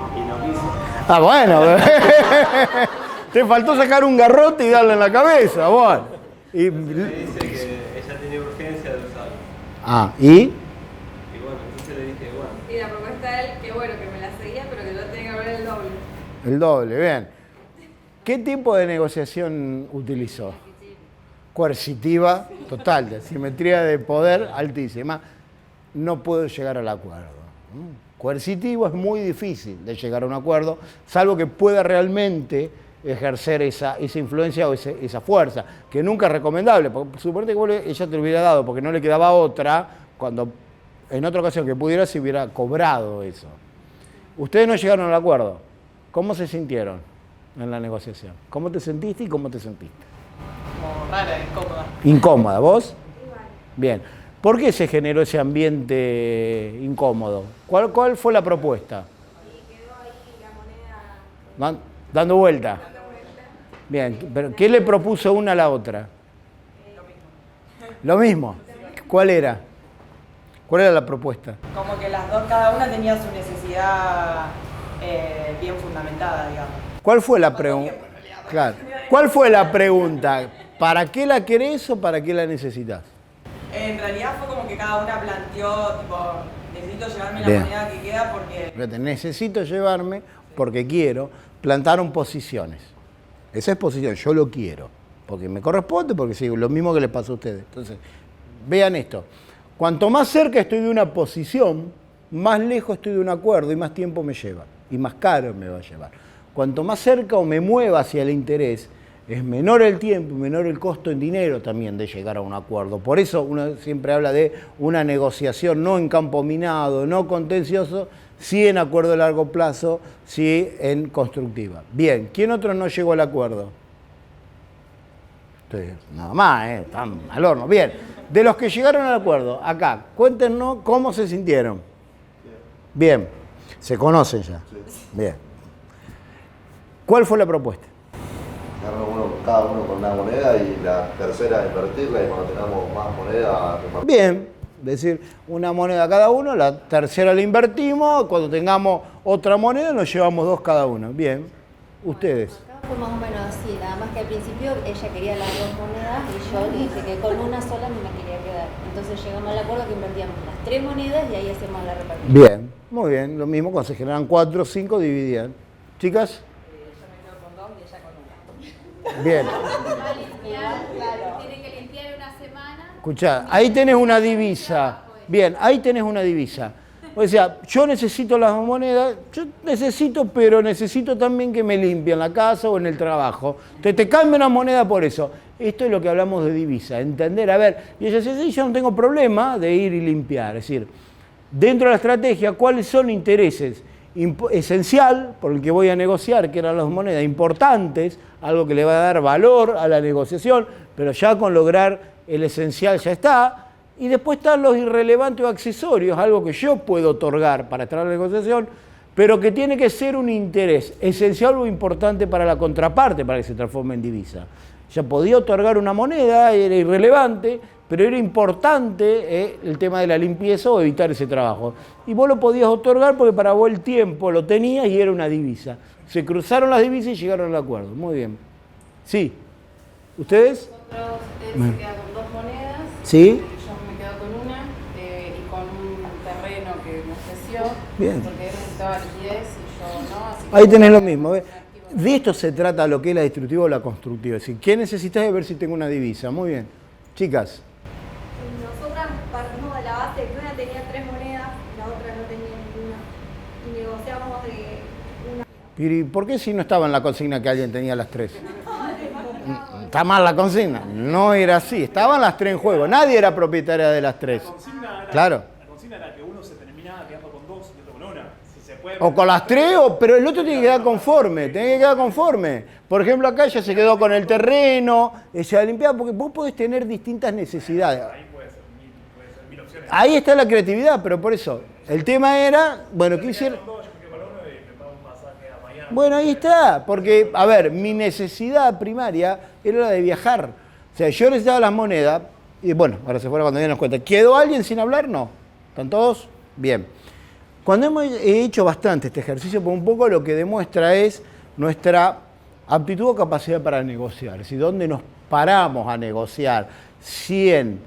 quise. Ah, bueno. Te faltó sacar un garrote y darle en la cabeza, bueno. Me dice que ella tenía urgencia de usarlo. Ah, ¿y? Y bueno, entonces le dije, bueno. Y la propuesta de él, que bueno, que me la seguía, pero que yo tenía que hablar el doble. El doble, bien. ¿Qué tipo de negociación utilizó? Coercitiva, total, de simetría de poder altísima. No puedo llegar al acuerdo. Coercitivo es muy difícil de llegar a un acuerdo, salvo que pueda realmente ejercer esa influencia o esa fuerza, que nunca es recomendable, porque suponete que ella te lo hubiera dado porque no le quedaba otra, cuando en otra ocasión que pudiera se hubiera cobrado eso. Ustedes no llegaron al acuerdo. ¿Cómo se sintieron en la negociación? ¿Cómo te sentiste y cómo te sentiste? Como rara, incómoda. Incómoda, ¿vos? Bien. ¿Por qué se generó ese ambiente incómodo? ¿Cuál fue la propuesta? Y quedó ahí la moneda Dando vuelta. Bien, pero ¿qué le propuso una a la otra? Lo mismo. ¿Cuál era? ¿Cuál era la propuesta? Como que las dos, cada una tenía su necesidad bien fundamentada, digamos. ¿Cuál fue la pregunta? Claro. ¿Cuál fue la pregunta? ¿Para qué la querés o para qué la necesitas? En realidad fue como que cada una planteó, tipo, necesito llevarme la Bien. moneda que queda porque... Fíjate, necesito llevarme porque quiero. Plantaron posiciones. Esa es posición, yo lo quiero. Porque me corresponde, porque sí, lo mismo que les pasó a ustedes. Entonces, vean esto. Cuanto más cerca estoy de una posición, más lejos estoy de un acuerdo y más tiempo me lleva. Y más caro me va a llevar. Cuanto más cerca o me mueva hacia el interés, es menor el tiempo y menor el costo en dinero también de llegar a un acuerdo. Por eso uno siempre habla de una negociación no en campo minado, no contencioso, sí en acuerdo a largo plazo, sí en constructiva. Bien, ¿quién otro no llegó al acuerdo? Ustedes, nada más, están al horno. Bien, de los que llegaron al acuerdo, acá, cuéntenos cómo se sintieron. Bien, se conocen ya. Bien. ¿Cuál fue la propuesta? Cada uno con una moneda y la tercera invertirla y cuando tengamos más moneda... Bien, es decir, una moneda cada uno, la tercera la invertimos, cuando tengamos otra moneda nos llevamos dos cada uno. Bien, ustedes. Acá fue más o menos así, nada más que al principio ella quería las dos monedas y yo le dije que con una sola no me quería quedar. Entonces llegamos al acuerdo que invertíamos las 3 monedas y ahí hacemos la repartición. Bien, muy bien, lo mismo, cuando se generan 4 o 5 dividían. Chicas. Bien. Tiene que limpiar una semana. Escuchá, ahí tenés una divisa. Bien, ahí tenés una divisa. O sea, yo necesito las monedas, yo necesito, pero necesito también que me limpien la casa o en el trabajo. Entonces te cambio una moneda por eso. Esto es lo que hablamos de divisa, entender, a ver, y ella dice, sí, yo no tengo problema de ir y limpiar. Es decir, dentro de la estrategia, ¿cuáles son intereses? Esencial, por el que voy a negociar, que eran las monedas importantes, algo que le va a dar valor a la negociación, pero ya con lograr el esencial ya está. Y después están los irrelevantes o accesorios, algo que yo puedo otorgar para estar en la negociación, pero que tiene que ser un interés esencial o importante para la contraparte para que se transforme en divisa. Ya podía otorgar una moneda, era irrelevante, pero era importante el tema de la limpieza o evitar ese trabajo. Y vos lo podías otorgar porque para vos el tiempo lo tenías y era una divisa. Se cruzaron las divisas y llegaron al acuerdo. Muy bien. Sí. ¿Ustedes? Nosotros, él se queda con 2 monedas. Sí. Yo me quedo con una y con un terreno que me ofreció. Bien. Porque él necesitaba liquidez y yo no. Así que Ahí tenés lo mismo. ¿Ves? De esto se trata lo que es la distributiva o la constructiva. Es decir, ¿qué necesitas de ver si tengo una divisa? Muy bien. Chicas. Nosotras partimos de la base que una tenía 3 monedas, la otra no tenía ninguna. Y negociamos de una. ¿Y por qué si no estaba en la consigna que alguien tenía las 3? Está mal la consigna. No era así. Estaban las 3 en juego. Nadie era propietaria de las 3. Claro. La consigna era que uno se terminaba quedando con 2 y otro con una. Si se puede... O con las 3, pero el otro tiene que quedar conforme. Tiene que quedar conforme. Por ejemplo, acá ella se quedó con el terreno, se ha limpiado, porque vos podés tener distintas necesidades. Ahí puede ser mil opciones. Ahí está la creatividad, pero por eso. El tema era, bueno, ¿qué hicieron? Yo me quedo con uno y me pago un pasaje a Miami. Bueno, ahí está, porque, a ver, mi necesidad primaria era la de viajar. O sea, yo necesitaba las monedas, y bueno, ahora se fueron cuando ya nos cuenta. ¿Quedó alguien sin hablar? No. ¿Están todos? Bien. Cuando he hecho bastante este ejercicio, pues un poco lo que demuestra es nuestra Aptitud o capacidad para negociar. Es decir, ¿dónde nos paramos a negociar? Si en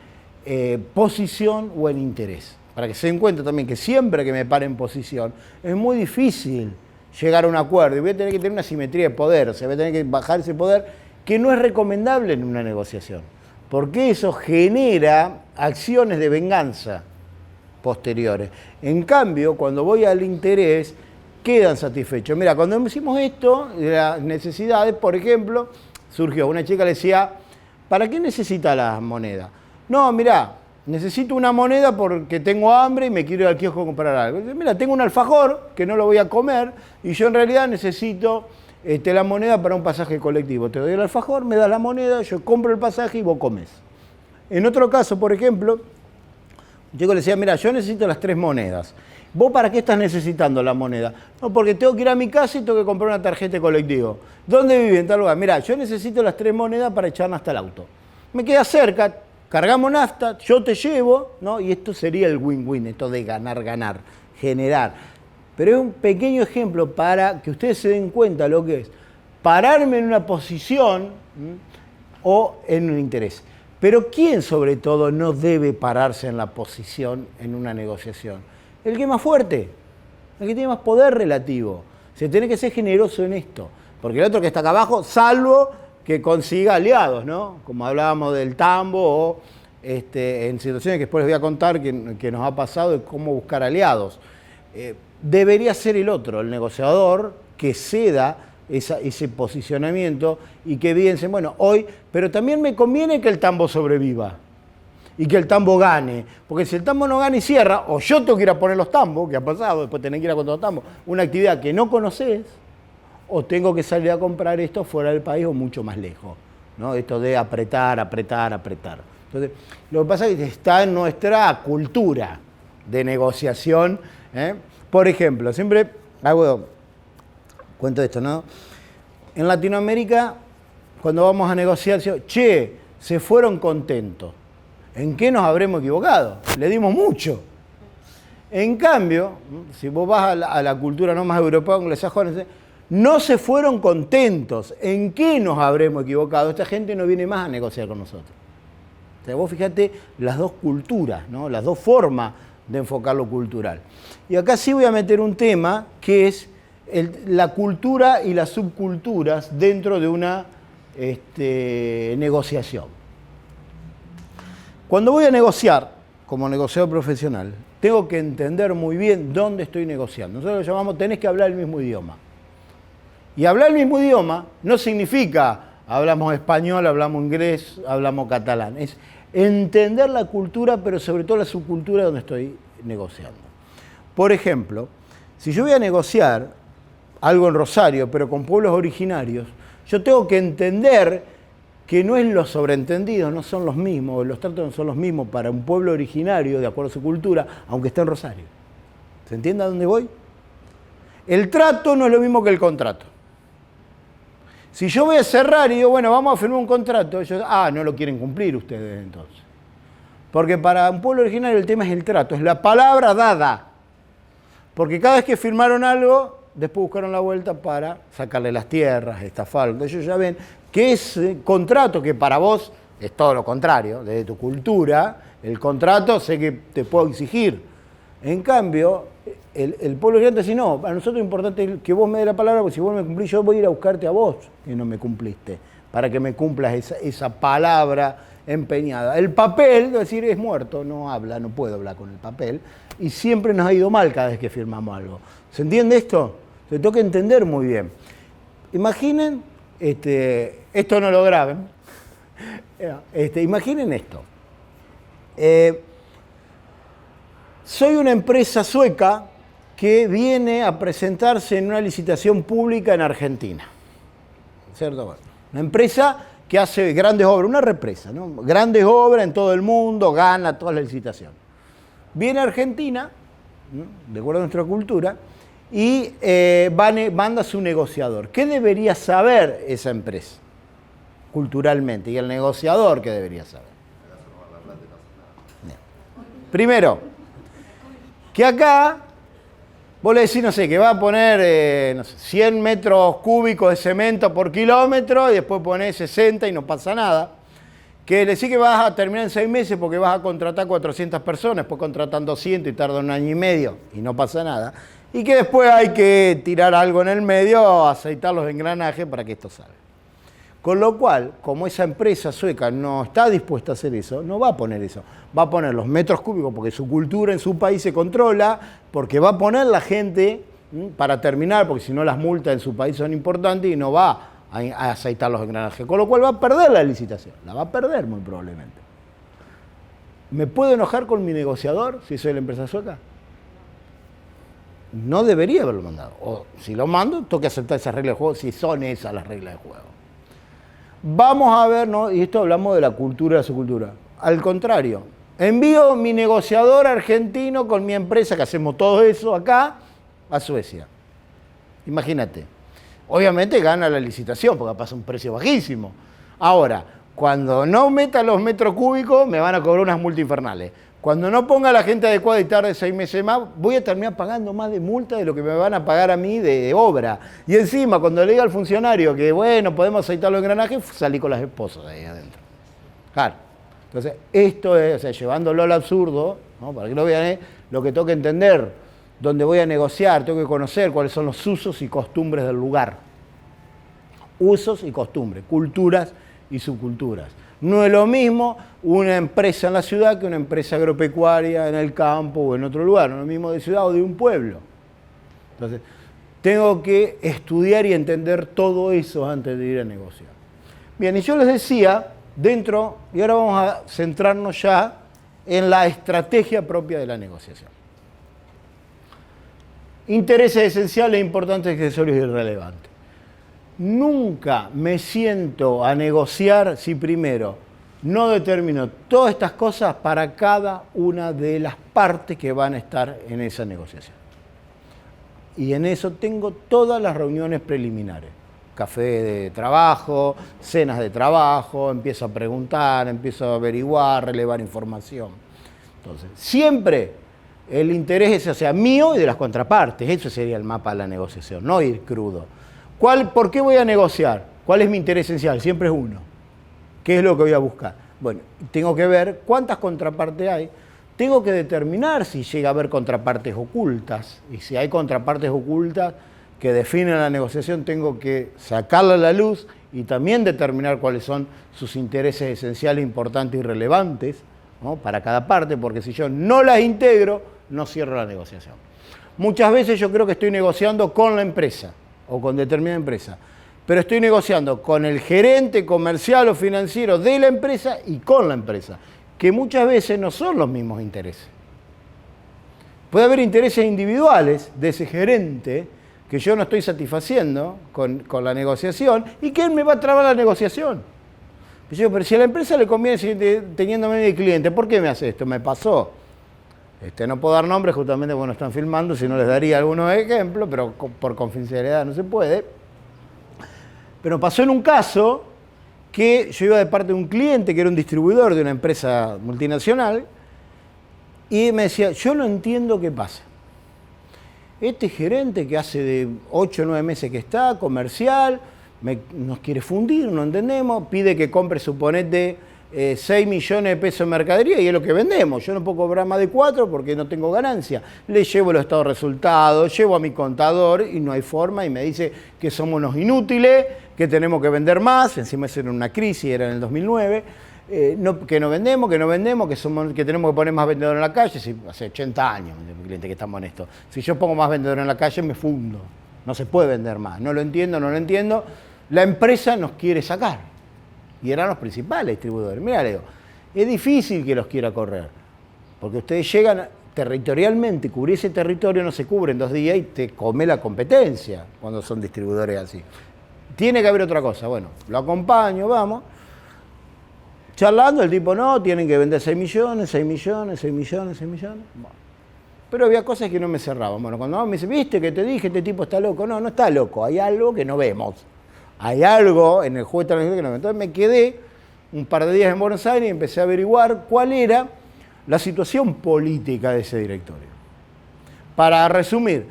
posición o en interés. Para que se den cuenta también que siempre que me pare en posición, es muy difícil llegar a un acuerdo. Y voy a tener que tener una simetría de poder. O sea, voy a tener que bajar ese poder que no es recomendable en una negociación. Porque eso genera acciones de venganza posteriores. En cambio, cuando voy al interés, quedan satisfechos. Mira, cuando hicimos esto, de las necesidades, por ejemplo, surgió una chica le decía, ¿para qué necesita la moneda? No, mira, necesito una moneda porque tengo hambre y me quiero ir al kiosco a comprar algo. Mira, tengo un alfajor que no lo voy a comer y yo en realidad necesito la moneda para un pasaje colectivo. Te doy el alfajor, me das la moneda, yo compro el pasaje y vos comes. En otro caso, por ejemplo, un chico le decía, mira, yo necesito las 3 monedas. ¿Vos para qué estás necesitando la moneda? No, porque tengo que ir a mi casa y tengo que comprar una tarjeta de colectivo. ¿Dónde vive? En tal lugar. Mira, yo necesito las 3 monedas para echarme hasta el auto. Me queda cerca, cargamos nafta, yo te llevo, ¿no? Y esto sería el win-win, esto de ganar, ganar, generar. Pero es un pequeño ejemplo para que ustedes se den cuenta lo que es pararme en una posición o en un interés. Pero ¿quién sobre todo no debe pararse en la posición en una negociación? El que es más fuerte, el que tiene más poder relativo. Se tiene que ser generoso en esto, porque el otro que está acá abajo, salvo que consiga aliados, ¿no? Como hablábamos del tambo o en situaciones que después les voy a contar que nos ha pasado de cómo buscar aliados. Debería ser el otro, el negociador, que ceda ese posicionamiento y que piensen, bueno, hoy, pero también me conviene que el tambo sobreviva y que el tambo gane, porque si el tambo no gana y cierra, o yo tengo que ir a poner los tambos, que ha pasado, después tenés que ir a contar los tambos, una actividad que no conoces, o tengo que salir a comprar esto fuera del país o mucho más lejos, ¿no? Esto de apretar, apretar, apretar. Entonces, lo que pasa es que está en nuestra cultura de negociación, ¿eh? Por ejemplo, siempre cuento esto, ¿no? En Latinoamérica, cuando vamos a negociar, che, se fueron contentos. ¿En qué nos habremos equivocado? Le dimos mucho. En cambio, si vos vas a la cultura no más europea, anglosajona, no se fueron contentos. ¿En qué nos habremos equivocado? Esta gente no viene más a negociar con nosotros. O sea, vos fíjate las dos culturas, ¿no? Las dos formas de enfocar lo cultural. Y acá sí voy a meter un tema que es la cultura y las subculturas dentro de una negociación. Cuando voy a negociar, como negociador profesional, tengo que entender muy bien dónde estoy negociando. Nosotros lo llamamos, tenés que hablar el mismo idioma. Y hablar el mismo idioma no significa hablamos español, hablamos inglés, hablamos catalán. Es entender la cultura, pero sobre todo la subcultura donde estoy negociando. Por ejemplo, si yo voy a negociar algo en Rosario, pero con pueblos originarios, yo tengo que entender que no es los sobreentendidos, no son los mismos, los tratos no son los mismos para un pueblo originario, de acuerdo a su cultura, aunque esté en Rosario. ¿Se entiende a dónde voy? El trato no es lo mismo que el contrato. Si yo voy a cerrar y digo, bueno, vamos a firmar un contrato, ellos, no lo quieren cumplir ustedes entonces. Porque para un pueblo originario el tema es el trato, es la palabra dada. Porque cada vez que firmaron algo, después buscaron la vuelta para sacarle las tierras, estafarlo. Entonces ellos ya ven que ese contrato, que para vos es todo lo contrario, desde tu cultura, el contrato sé que te puedo exigir. En cambio, el pueblo originario dice, no, para nosotros es importante que vos me des la palabra, porque si vos me cumplís, yo voy a ir a buscarte a vos, que no me cumpliste, para que me cumplas esa palabra empeñada. El papel, es decir, es muerto, no habla, no puedo hablar con el papel, y siempre nos ha ido mal cada vez que firmamos algo. ¿Se entiende esto? Se toca entender muy bien. Imaginen, esto no lo graben, imaginen esto. Soy una empresa sueca que viene a presentarse en una licitación pública en Argentina. ¿Cierto? Bueno, una empresa que hace grandes obras, una represa, ¿no? Grandes obras en todo el mundo, gana toda la licitación. Viene a Argentina, ¿no? De acuerdo a nuestra cultura, y manda a su negociador. ¿Qué debería saber esa empresa culturalmente? Y el negociador, ¿qué debería saber? Primero, que acá Vos le decís, no sé, que va a poner no sé, 100 metros cúbicos de cemento por kilómetro y después ponés 60 y no pasa nada. Que le decís que vas a terminar en 6 meses porque vas a contratar 400 personas, después contratan 200 y tarda 1 año y medio y no pasa nada. Y que después hay que tirar algo en el medio, aceitar los engranajes para que esto salga. Con lo cual, como esa empresa sueca no está dispuesta a hacer eso, no va a poner eso. Va a poner los metros cúbicos porque su cultura en su país se controla, porque va a poner la gente para terminar, porque si no las multas en su país son importantes y no va a aceitar los engranajes. Con lo cual va a perder la licitación. La va a perder muy probablemente. ¿Me puedo enojar con mi negociador si soy la empresa sueca? No debería haberlo mandado. O si lo mando, tengo que aceptar esas reglas de juego, si son esas las reglas de juego. Vamos a ver, ¿no? Y esto hablamos de la cultura y la subcultura. Al contrario, envío mi negociador argentino con mi empresa, que hacemos todo eso acá, a Suecia. Imagínate. Obviamente gana la licitación, porque pasa un precio bajísimo. Ahora, cuando no meta los metros cúbicos, me van a cobrar unas multas infernales. Cuando no ponga a la gente adecuada y tarde 6 meses más, voy a terminar pagando más de multa de lo que me van a pagar a mí de obra. Y encima, cuando le diga al funcionario que, bueno, podemos aceitar los engranajes, salí con las esposas de ahí adentro. Claro. Entonces, esto es, o sea, llevándolo al absurdo, ¿no? Para que lo vean, lo que tengo que entender, dónde voy a negociar, tengo que conocer cuáles son los usos y costumbres del lugar. Usos y costumbres, culturas y subculturas. No es lo mismo una empresa en la ciudad que una empresa agropecuaria en el campo o en otro lugar. No es lo mismo de ciudad o de un pueblo. Entonces, tengo que estudiar y entender todo eso antes de ir a negociar. Bien, y yo les decía, dentro, y ahora vamos a centrarnos ya en la estrategia propia de la negociación. Intereses esenciales, importantes, accesorios y relevantes. Nunca me siento a negociar si primero no determino todas estas cosas para cada una de las partes que van a estar en esa negociación. Y en eso tengo todas las reuniones preliminares. Café de trabajo, cenas de trabajo, empiezo a preguntar, empiezo a averiguar, relevar información. Entonces, siempre el interés es, o sea, mío y de las contrapartes. Eso sería el mapa de la negociación, no ir crudo. ¿Por qué voy a negociar? ¿Cuál es mi interés esencial? Siempre es uno. ¿Qué es lo que voy a buscar? Bueno, tengo que ver cuántas contrapartes hay. Tengo que determinar si llega a haber contrapartes ocultas. Y si hay contrapartes ocultas que definen la negociación, tengo que sacarla a la luz y también determinar cuáles son sus intereses esenciales, importantes y relevantes, ¿no? Para cada parte, porque si yo no las integro, no cierro la negociación. Muchas veces yo creo que estoy negociando con la empresa o con determinada empresa, pero estoy negociando con el gerente comercial o financiero de la empresa y con la empresa, que muchas veces no son los mismos intereses. Puede haber intereses individuales de ese gerente que yo no estoy satisfaciendo con la negociación y que él me va a trabar la negociación. Pero si a la empresa le conviene seguir teniéndome de cliente, ¿por qué me hace esto? Me pasó. No puedo dar nombres justamente porque no están filmando, si no les daría algunos ejemplos, pero por confidencialidad no se puede. Pero pasó en un caso que yo iba de parte de un cliente que era un distribuidor de una empresa multinacional y me decía, yo no entiendo qué pasa. Este gerente que hace de 8 o 9 meses que está, comercial, nos quiere fundir, no entendemos, pide que compre, suponete, 6 millones de pesos en mercadería y es lo que vendemos. Yo no puedo cobrar más de 4 porque no tengo ganancia. Le llevo los estados de resultados, llevo a mi contador y no hay forma y me dice que somos unos inútiles, que tenemos que vender más, encima eso era una crisis, era en el 2009, que no vendemos, que tenemos que poner más vendedores en la calle. Sí, hace 80 años, mi cliente, que estamos en esto. Si yo pongo más vendedores en la calle me fundo, no se puede vender más. No lo entiendo. La empresa nos quiere sacar. Y eran los principales distribuidores. Mira, le digo, es difícil que los quiera correr, porque ustedes llegan territorialmente, cubrir ese territorio no se cubre en 2 días y te come la competencia cuando son distribuidores así. Tiene que haber otra cosa. Bueno, lo acompaño, vamos. Charlando, el tipo, no, tienen que vender 6 millones. Bueno. Pero había cosas que no me cerraban. Bueno, cuando me dice, viste que te dije, este tipo está loco. No está loco, hay algo que no vemos. Hay algo en el juego de que no. Entonces me quedé un par de días en Buenos Aires y empecé a averiguar cuál era la situación política de ese directorio. Para resumir,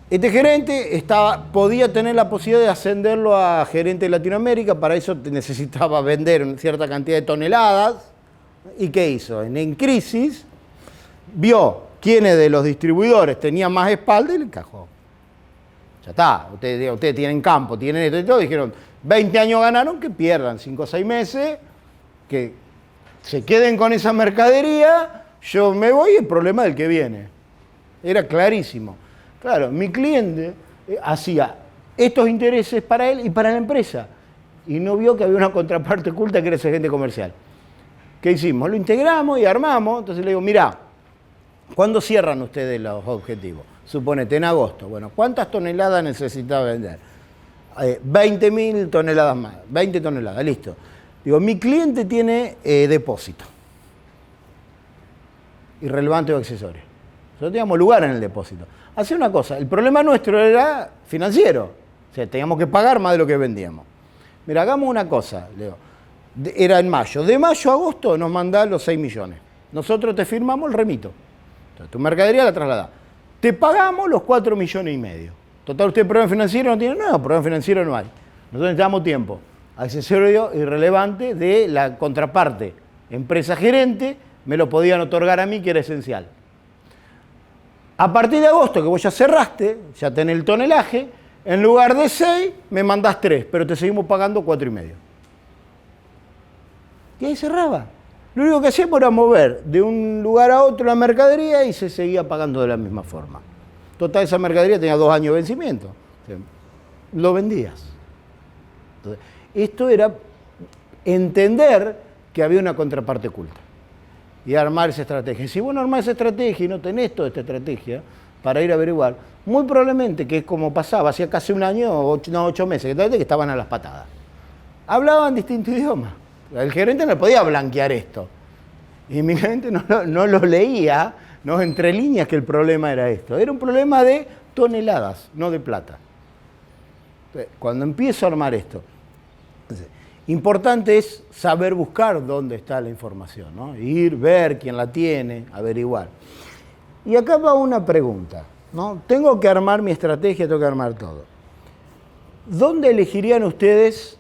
Este gerente podía tener la posibilidad de ascenderlo a gerente de Latinoamérica, para eso necesitaba vender cierta cantidad de toneladas. ¿Y qué hizo? En crisis, vio quiénes de los distribuidores tenían más espalda y le encajó. Ya está, ustedes tienen campo, tienen esto y todo, dijeron, 20 años ganaron, que pierdan 5 o 6 meses, que se queden con esa mercadería, yo me voy, el problema del que viene. Era clarísimo. Claro, mi cliente hacía estos intereses para él y para la empresa, y no vio que había una contraparte oculta que era ese agente comercial. ¿Qué hicimos? Lo integramos y armamos, entonces le digo, mirá, ¿cuándo cierran ustedes los objetivos? Suponete, en agosto. Bueno, ¿cuántas toneladas necesitaba vender? 20.000 toneladas más, 20 toneladas, listo. Digo, mi cliente tiene depósito, irrelevante o accesorio. Nosotros teníamos lugar en el depósito. Hacía una cosa, el problema nuestro era financiero, o sea, teníamos que pagar más de lo que vendíamos. Mira, hagamos una cosa, Leo. Era en mayo. De mayo a agosto nos mandás los 6 millones. Nosotros te firmamos el remito. Entonces, tu mercadería la trasladás. Te pagamos los 4 millones y medio. Total, ¿usted problema financiero no tiene? No, problema financiero no hay. Nosotros necesitamos tiempo. Accesorio irrelevante de la contraparte. Empresa gerente, me lo podían otorgar a mí, que era esencial. A partir de agosto, que vos ya cerraste, ya tenés el tonelaje, en lugar de 6, me mandás 3, pero te seguimos pagando 4 y medio. Y ahí cerraba. Lo único que hacíamos era mover de un lugar a otro la mercadería y se seguía pagando de la misma forma. Total, esa mercadería tenía 2 años de vencimiento. O sea, lo vendías. Entonces, esto era entender que había una contraparte oculta y armar esa estrategia. Si vos no armás esa estrategia y no tenés toda esta estrategia para ir a averiguar, muy probablemente, que es como pasaba, hacía casi un año, 8 meses, que estaban a las patadas. Hablaban distinto idioma. El gerente no podía blanquear esto. Y mi gerente no lo leía, no entre líneas, que el problema era esto. Era un problema de toneladas, no de plata. Entonces, cuando empiezo a armar esto, importante es saber buscar dónde está la información, ¿no? Ir, ver quién la tiene, averiguar. Y acá va una pregunta, ¿no? Tengo que armar mi estrategia, tengo que armar todo. ¿Dónde elegirían ustedes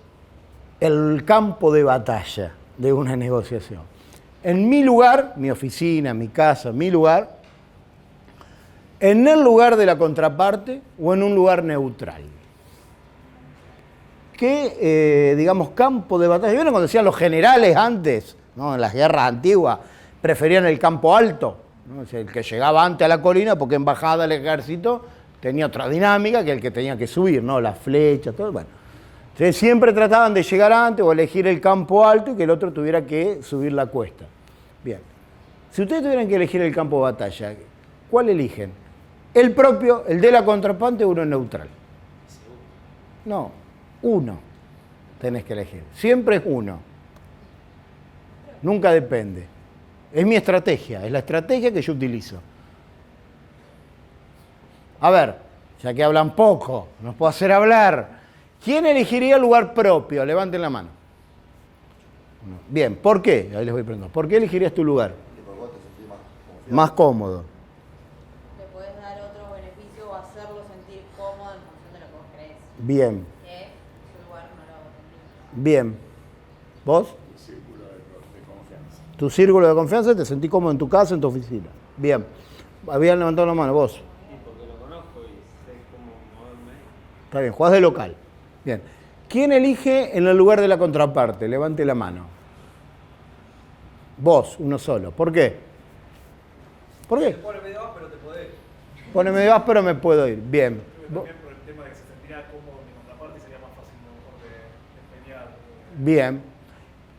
el campo de batalla de una negociación? En mi lugar, mi oficina, mi casa, mi lugar, en el lugar de la contraparte o en un lugar neutral. ¿Qué, digamos, campo de batalla? ¿Vieron cuando decían los generales antes, ¿no? En las guerras antiguas, preferían el campo alto, ¿no? O sea, el que llegaba antes a la colina, porque en bajada el ejército tenía otra dinámica que el que tenía que subir, ¿no? Las flechas, todo, bueno. Entonces, siempre trataban de llegar antes o elegir el campo alto y que el otro tuviera que subir la cuesta. Bien. Si ustedes tuvieran que elegir el campo de batalla, ¿cuál eligen? ¿El propio, el de la contraparte o uno neutral? No, uno tenés que elegir. Siempre es uno. Nunca depende. Es mi estrategia, es la estrategia que yo utilizo. A ver, ya que hablan poco, nos puedo hacer hablar. ¿Quién elegiría el lugar propio? Levanten la mano. Bien, ¿por qué? Ahí les voy preguntando. ¿Por qué elegirías tu lugar? Más cómodo. Le puedes dar otro beneficio o hacerlo sentir cómodo en función de lo que vos crees. Bien. Que su lugar no lo tendría. Bien. ¿Vos? El círculo de confianza. Tu círculo de confianza, te sentís cómodo en tu casa, en tu oficina. Bien. Habían levantado la mano, vos. Sí, porque lo conozco y sé cómo moverme. Está bien, jugás de local. Bien. ¿Quién elige en el lugar de la contraparte? Levante la mano. Vos, uno solo. ¿Por qué? ¿Por qué? Pone medio áspero, te podés. Pone medio áspero, me puedo ir. Bien. También por el tema de que se sentiría cómodo mi contraparte y sería más fácil mejor de pelear. Bien.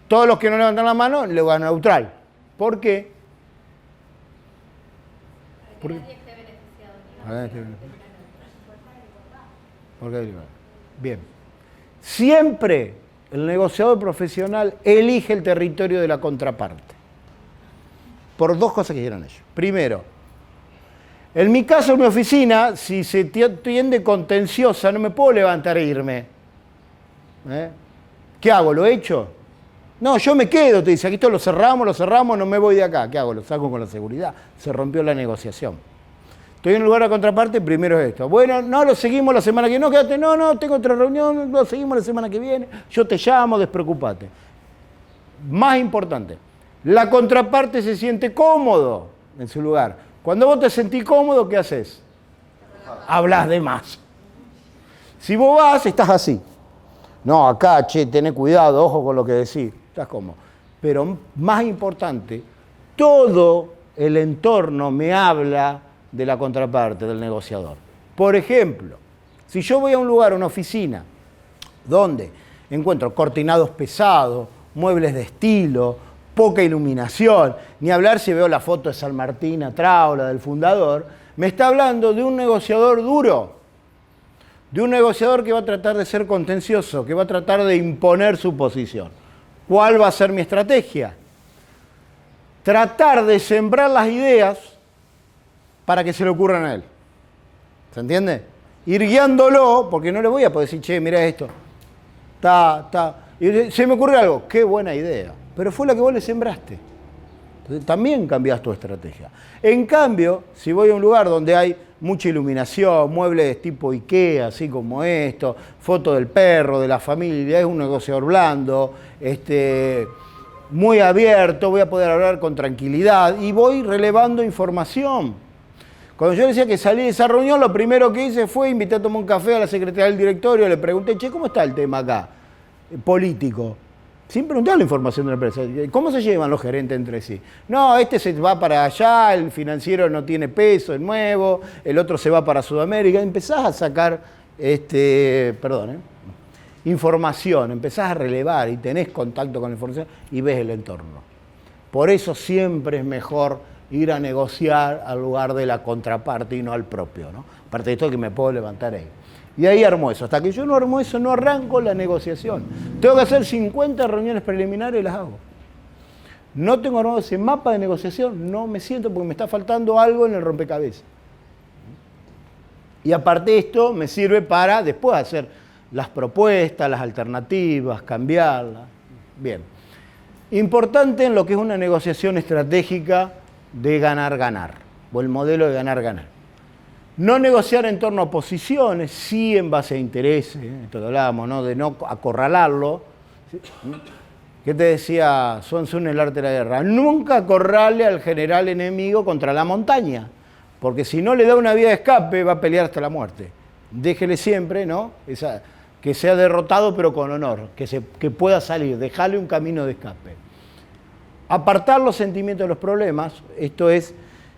Todos los que no levantan la mano, le van a neutral. ¿Por qué? Para que nadie esté beneficiado. A ver, esté beneficiado. ¿Por qué? Bien. Siempre el negociador profesional elige el territorio de la contraparte. Por 2 cosas que hicieron ellos. Primero, en mi caso, en mi oficina, si se tiende contenciosa, no me puedo levantar e irme. ¿Qué hago? ¿Lo echo? No, yo me quedo, te dice, aquí esto lo cerramos, no me voy de acá. ¿Qué hago? Lo saco con la seguridad. Se rompió la negociación. Entonces Estoy en un lugar de contraparte, primero es esto. Bueno, no, lo seguimos la semana que viene. No, quédate, no, tengo otra reunión, lo seguimos la semana que viene. Yo te llamo, despreocupate. Más importante, la contraparte se siente cómodo en su lugar. Cuando vos te sentís cómodo, ¿qué haces? Hablas de más. Si vos vas, estás así. No, acá, che, tené cuidado, ojo con lo que decís. Estás cómodo. Pero más importante, todo el entorno me habla de la contraparte, del negociador. Por ejemplo, si yo voy a un lugar, a una oficina, donde encuentro cortinados pesados, muebles de estilo, poca iluminación, ni hablar si veo la foto de San Martín atrás o la del fundador, me está hablando de un negociador duro, de un negociador que va a tratar de ser contencioso, que va a tratar de imponer su posición. ¿Cuál va a ser mi estrategia? Tratar de sembrar las ideas para que se le ocurran a él. ¿Se entiende? Ir guiándolo, porque no le voy a poder decir, che, mira esto. Y se me ocurre algo, qué buena idea. Pero fue la que vos le sembraste. Entonces, también cambiás tu estrategia. En cambio, si voy a un lugar donde hay mucha iluminación, muebles tipo IKEA, así como esto, foto del perro, de la familia, es un negociador blando, muy abierto, voy a poder hablar con tranquilidad y voy relevando información. Cuando yo decía que salí de esa reunión, lo primero que hice fue invitar a tomar un café a la secretaria del directorio, le pregunté, che, ¿cómo está el tema acá? Político. Sin preguntar la información de la empresa. ¿Cómo se llevan los gerentes entre sí? No, este se va para allá, el financiero no tiene peso, es nuevo, el otro se va para Sudamérica. Empezás a sacar, información, empezás a relevar y tenés contacto con la información y ves el entorno. Por eso siempre es mejor ir a negociar al lugar de la contraparte y no al propio, ¿no? Aparte de todo que me puedo levantar ahí. Y ahí armo eso. Hasta que yo no armo eso, no arranco la negociación. Tengo que hacer 50 reuniones preliminares y las hago. No tengo armado ese mapa de negociación, no me siento porque me está faltando algo en el rompecabezas. Y aparte esto me sirve para después hacer las propuestas, las alternativas, cambiarlas. Bien. Importante en lo que es una negociación estratégica de ganar-ganar, o el modelo de ganar-ganar. No negociar en torno a posiciones, sí en base a intereses, esto que hablábamos, ¿no? De no acorralarlo. ¿Qué te decía Sun Tzu en el arte de la guerra? Nunca acorrale al general enemigo contra la montaña, porque si no le da una vía de escape va a pelear hasta la muerte. Déjele siempre, ¿no? Que sea derrotado pero con honor, que pueda salir, dejarle un camino de escape. Apartar los sentimientos de los problemas, esto es,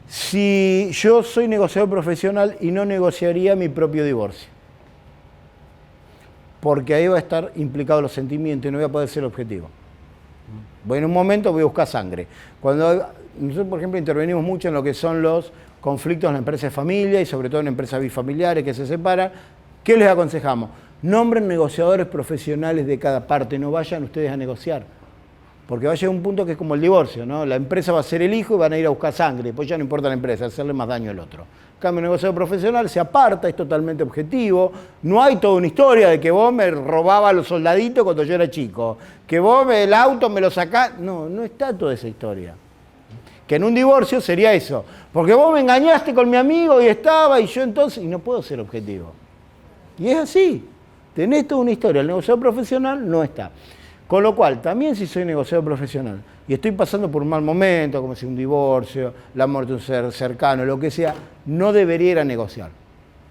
si yo soy negociador profesional y no negociaría mi propio divorcio, porque ahí va a estar implicados los sentimientos y no voy a poder ser objetivo. En un momento voy a buscar sangre. Nosotros, por ejemplo, intervenimos mucho en lo que son los conflictos en la empresa de familia y sobre todo en empresas bifamiliares que se separan. ¿Qué les aconsejamos? Nombren negociadores profesionales de cada parte, no vayan ustedes a negociar. Porque va a llegar un punto que es como el divorcio, ¿no? La empresa va a ser el hijo y van a ir a buscar sangre, después ya no importa la empresa, hacerle más daño al otro. En cambio, el negociador profesional se aparta, es totalmente objetivo, no hay toda una historia de que vos me robabas a los soldaditos cuando yo era chico, que vos el auto me lo sacás, no está toda esa historia. Que en un divorcio sería eso, porque vos me engañaste con mi amigo y estaba y yo entonces, y no puedo ser objetivo. Y es así, tenés toda una historia, el negociador profesional no está. Con lo cual, también si soy negociador profesional y estoy pasando por un mal momento, como si un divorcio, la muerte de un ser cercano, lo que sea, no debería ir a negociar.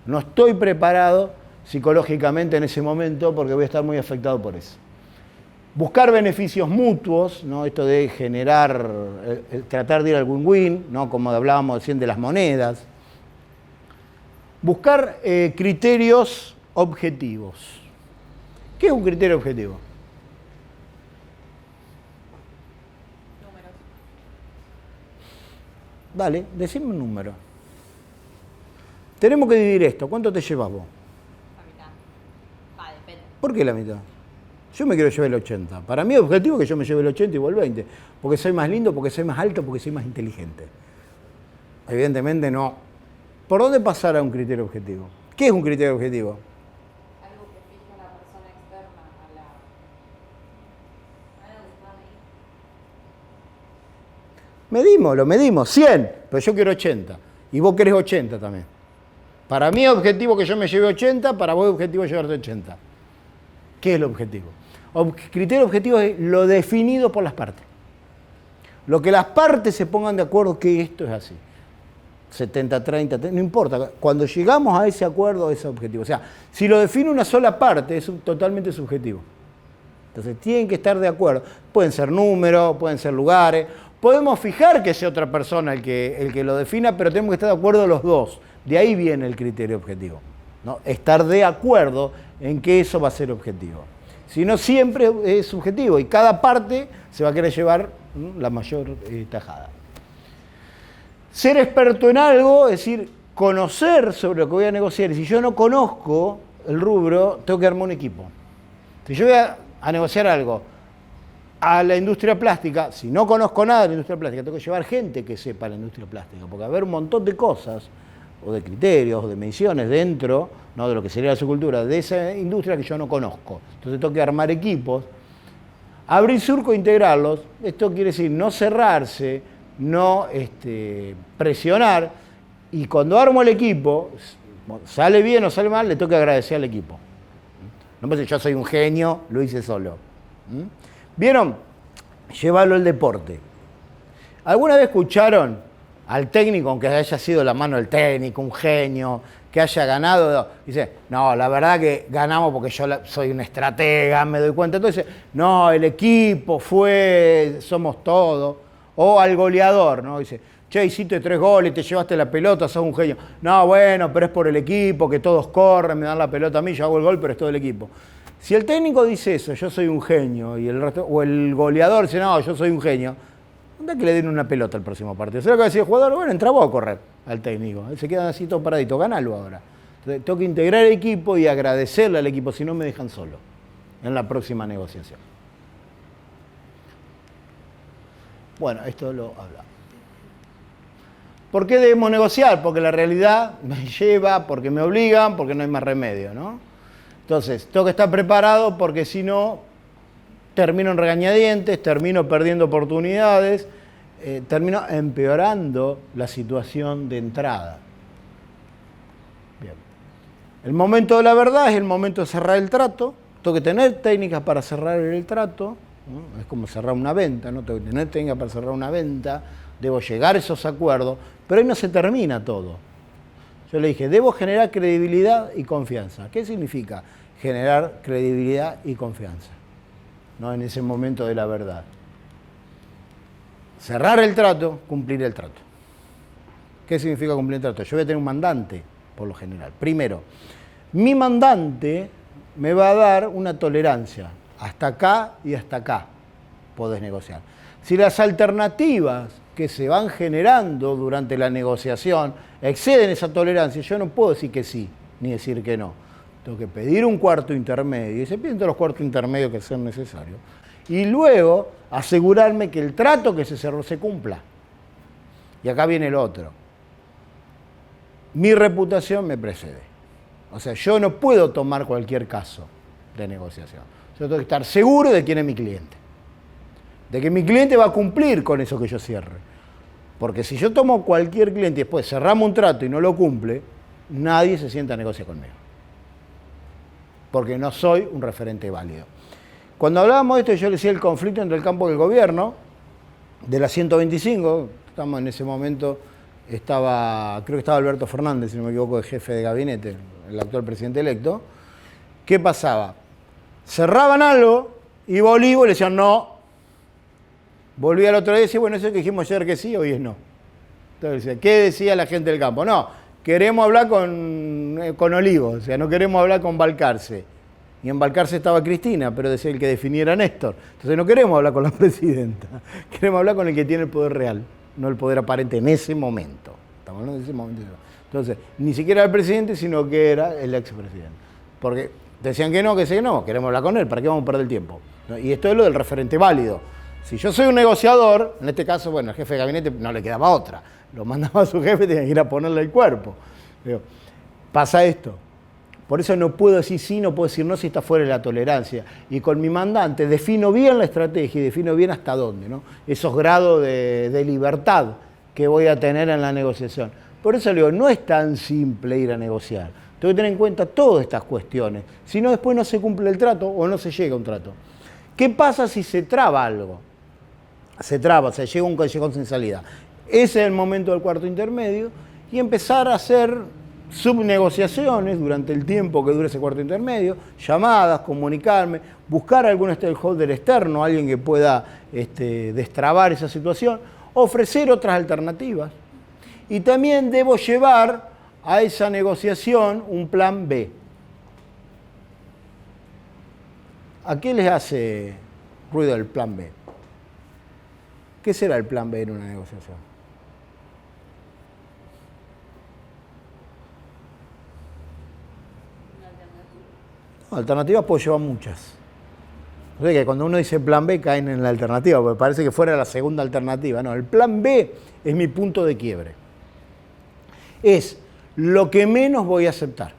No estoy preparado psicológicamente en ese momento porque voy a estar muy afectado por eso. Buscar beneficios mutuos, ¿no? Esto de generar, tratar de ir al win-win, ¿no? Como hablábamos recién de las monedas. Buscar criterios objetivos. ¿Qué es un criterio objetivo? Dale, decime un número. Tenemos que dividir esto. ¿Cuánto te llevas vos? La mitad. Depende. ¿Por qué la mitad? Yo me quiero llevar el 80. Para mí el objetivo es que yo me lleve el 80 y vos el 20. Porque soy más lindo, porque soy más alto, porque soy más inteligente. Evidentemente no. ¿Por dónde pasar a un criterio objetivo? ¿Qué es un criterio objetivo? Algo que fija a la persona externa a la... Lo medimos, 100, pero yo quiero 80. Y vos querés 80 también. Para mí es objetivo que yo me lleve 80, para vos es objetivo llevarte 80. ¿Qué es el objetivo? Criterio objetivo es lo definido por las partes. Lo que las partes se pongan de acuerdo que esto es así. 70-30, no importa. Cuando llegamos a ese acuerdo, a ese objetivo. O sea, si lo define una sola parte, es totalmente subjetivo. Entonces, tienen que estar de acuerdo. Pueden ser números, pueden ser lugares. Podemos fijar que sea otra persona el que lo defina, pero tenemos que estar de acuerdo los dos. De ahí viene el criterio objetivo, ¿no? Estar de acuerdo en que eso va a ser objetivo. Si no, siempre es subjetivo y cada parte se va a querer llevar, ¿no?, la mayor tajada. Ser experto en algo, es decir, conocer sobre lo que voy a negociar. Y si yo no conozco el rubro, tengo que armar un equipo. Si yo voy a negociar algo a la industria plástica, si no conozco nada de la industria plástica, tengo que llevar gente que sepa la industria plástica, porque va a haber un montón de cosas, o de criterios, o de mediciones dentro, ¿no?, de lo que sería la subcultura, de esa industria que yo no conozco. Entonces tengo que armar equipos, abrir surco e integrarlos. Esto quiere decir no cerrarse, no presionar, y cuando armo el equipo, sale bien o sale mal, le tengo que agradecer al equipo. No me dice, yo soy un genio, lo hice solo. ¿Vieron? Llevarlo al deporte. ¿Alguna vez escucharon al técnico, aunque haya sido la mano del técnico, un genio, que haya ganado? Dice, no, la verdad que ganamos porque yo soy un estratega, me doy cuenta. Entonces, no, el equipo fue, somos todos. O al goleador, ¿no? Dice, che, hiciste 3 goles, te llevaste la pelota, sos un genio. No, bueno, pero es por el equipo, que todos corren, me dan la pelota a mí, yo hago el gol, pero es todo el equipo. Si el técnico dice eso, yo soy un genio, y el resto, o el goleador dice, no, yo soy un genio, anda que le den una pelota al próximo partido. ¿Sabes lo que va a decir el jugador? Bueno, entra vos a correr al técnico. Él se quedan así todo paradito, ganalo ahora. Entonces, tengo que integrar el equipo y agradecerle al equipo, si no me dejan solo en la próxima negociación. Bueno, esto lo hablamos. ¿Por qué debemos negociar? Porque la realidad me lleva, porque me obligan, porque no hay más remedio, ¿no? Entonces, tengo que estar preparado porque si no, termino en regañadientes, termino perdiendo oportunidades, termino empeorando la situación de entrada. Bien. El momento de la verdad es el momento de cerrar el trato. Tengo que tener técnicas para cerrar el trato, ¿no? Es como cerrar una venta, ¿no? Tengo que tener técnicas para cerrar una venta, debo llegar a esos acuerdos, pero ahí no se termina todo. Yo le dije, debo generar credibilidad y confianza. ¿Qué significa generar credibilidad y confianza? ¿No? En ese momento de la verdad. Cerrar el trato, cumplir el trato. ¿Qué significa cumplir el trato? Yo voy a tener un mandante, por lo general. Primero, mi mandante me va a dar una tolerancia. Hasta acá y hasta acá podés negociar. Si las alternativas que se van generando durante la negociación exceden esa tolerancia, yo no puedo decir que sí, ni decir que no. Tengo que pedir un cuarto intermedio, y se piden todos los cuartos intermedios que sean necesarios. Y luego asegurarme que el trato que se cerró se cumpla. Y acá viene el otro. Mi reputación me precede. O sea, yo no puedo tomar cualquier caso de negociación. Yo tengo que estar seguro de quién es mi cliente. De que mi cliente va a cumplir con eso que yo cierre. Porque si yo tomo cualquier cliente y después cerramos un trato y no lo cumple, nadie se sienta a negociar conmigo. Porque no soy un referente válido. Cuando hablábamos de esto, yo le decía el conflicto entre el campo del gobierno, de la 125, estamos en ese momento, creo que estaba Alberto Fernández, si no me equivoco, de jefe de gabinete, el actual presidente electo. ¿Qué pasaba? Cerraban algo y Bolívar le decían no. Volvía al otro día y decía, bueno, eso que dijimos ayer que sí, hoy es no. Entonces decía, ¿qué decía la gente del campo? No, queremos hablar con Olivos, o sea, no queremos hablar con Balcarce. Y en Balcarce estaba Cristina, pero decía el que definiera Néstor. Entonces no queremos hablar con la presidenta, queremos hablar con el que tiene el poder real, no el poder aparente en ese momento. Estamos hablando de ese momento. Entonces, ni siquiera el presidente, sino que era el expresidente. Porque decían que no, queremos hablar con él, ¿para qué vamos a perder el tiempo? Y esto es lo del referente válido. Si yo soy un negociador, en este caso, bueno, el jefe de gabinete no le quedaba otra. Lo mandaba a su jefe, tenía que ir a ponerle el cuerpo. Pero pasa esto. Por eso no puedo decir sí, no puedo decir no si está fuera de la tolerancia. Y con mi mandante defino bien la estrategia y defino bien hasta dónde, ¿no? Esos grados de libertad que voy a tener en la negociación. Por eso le digo, no es tan simple ir a negociar. Tengo que tener en cuenta todas estas cuestiones. Si no, después no se cumple el trato o no se llega a un trato. ¿Qué pasa si se traba algo? Se traba, se llega a un callejón sin salida. Ese es el momento del cuarto intermedio y empezar a hacer subnegociaciones durante el tiempo que dure ese cuarto intermedio, llamadas, comunicarme, buscar algún stakeholder externo, alguien que pueda destrabar esa situación, ofrecer otras alternativas. Y también debo llevar a esa negociación un plan B. ¿A qué les hace ruido el plan B? ¿Qué será el plan B en una negociación? No, alternativas puedo llevar muchas. O sea que cuando uno dice plan B caen en la alternativa, porque parece que fuera la segunda alternativa. No, el plan B es mi punto de quiebre. Es lo que menos voy a aceptar.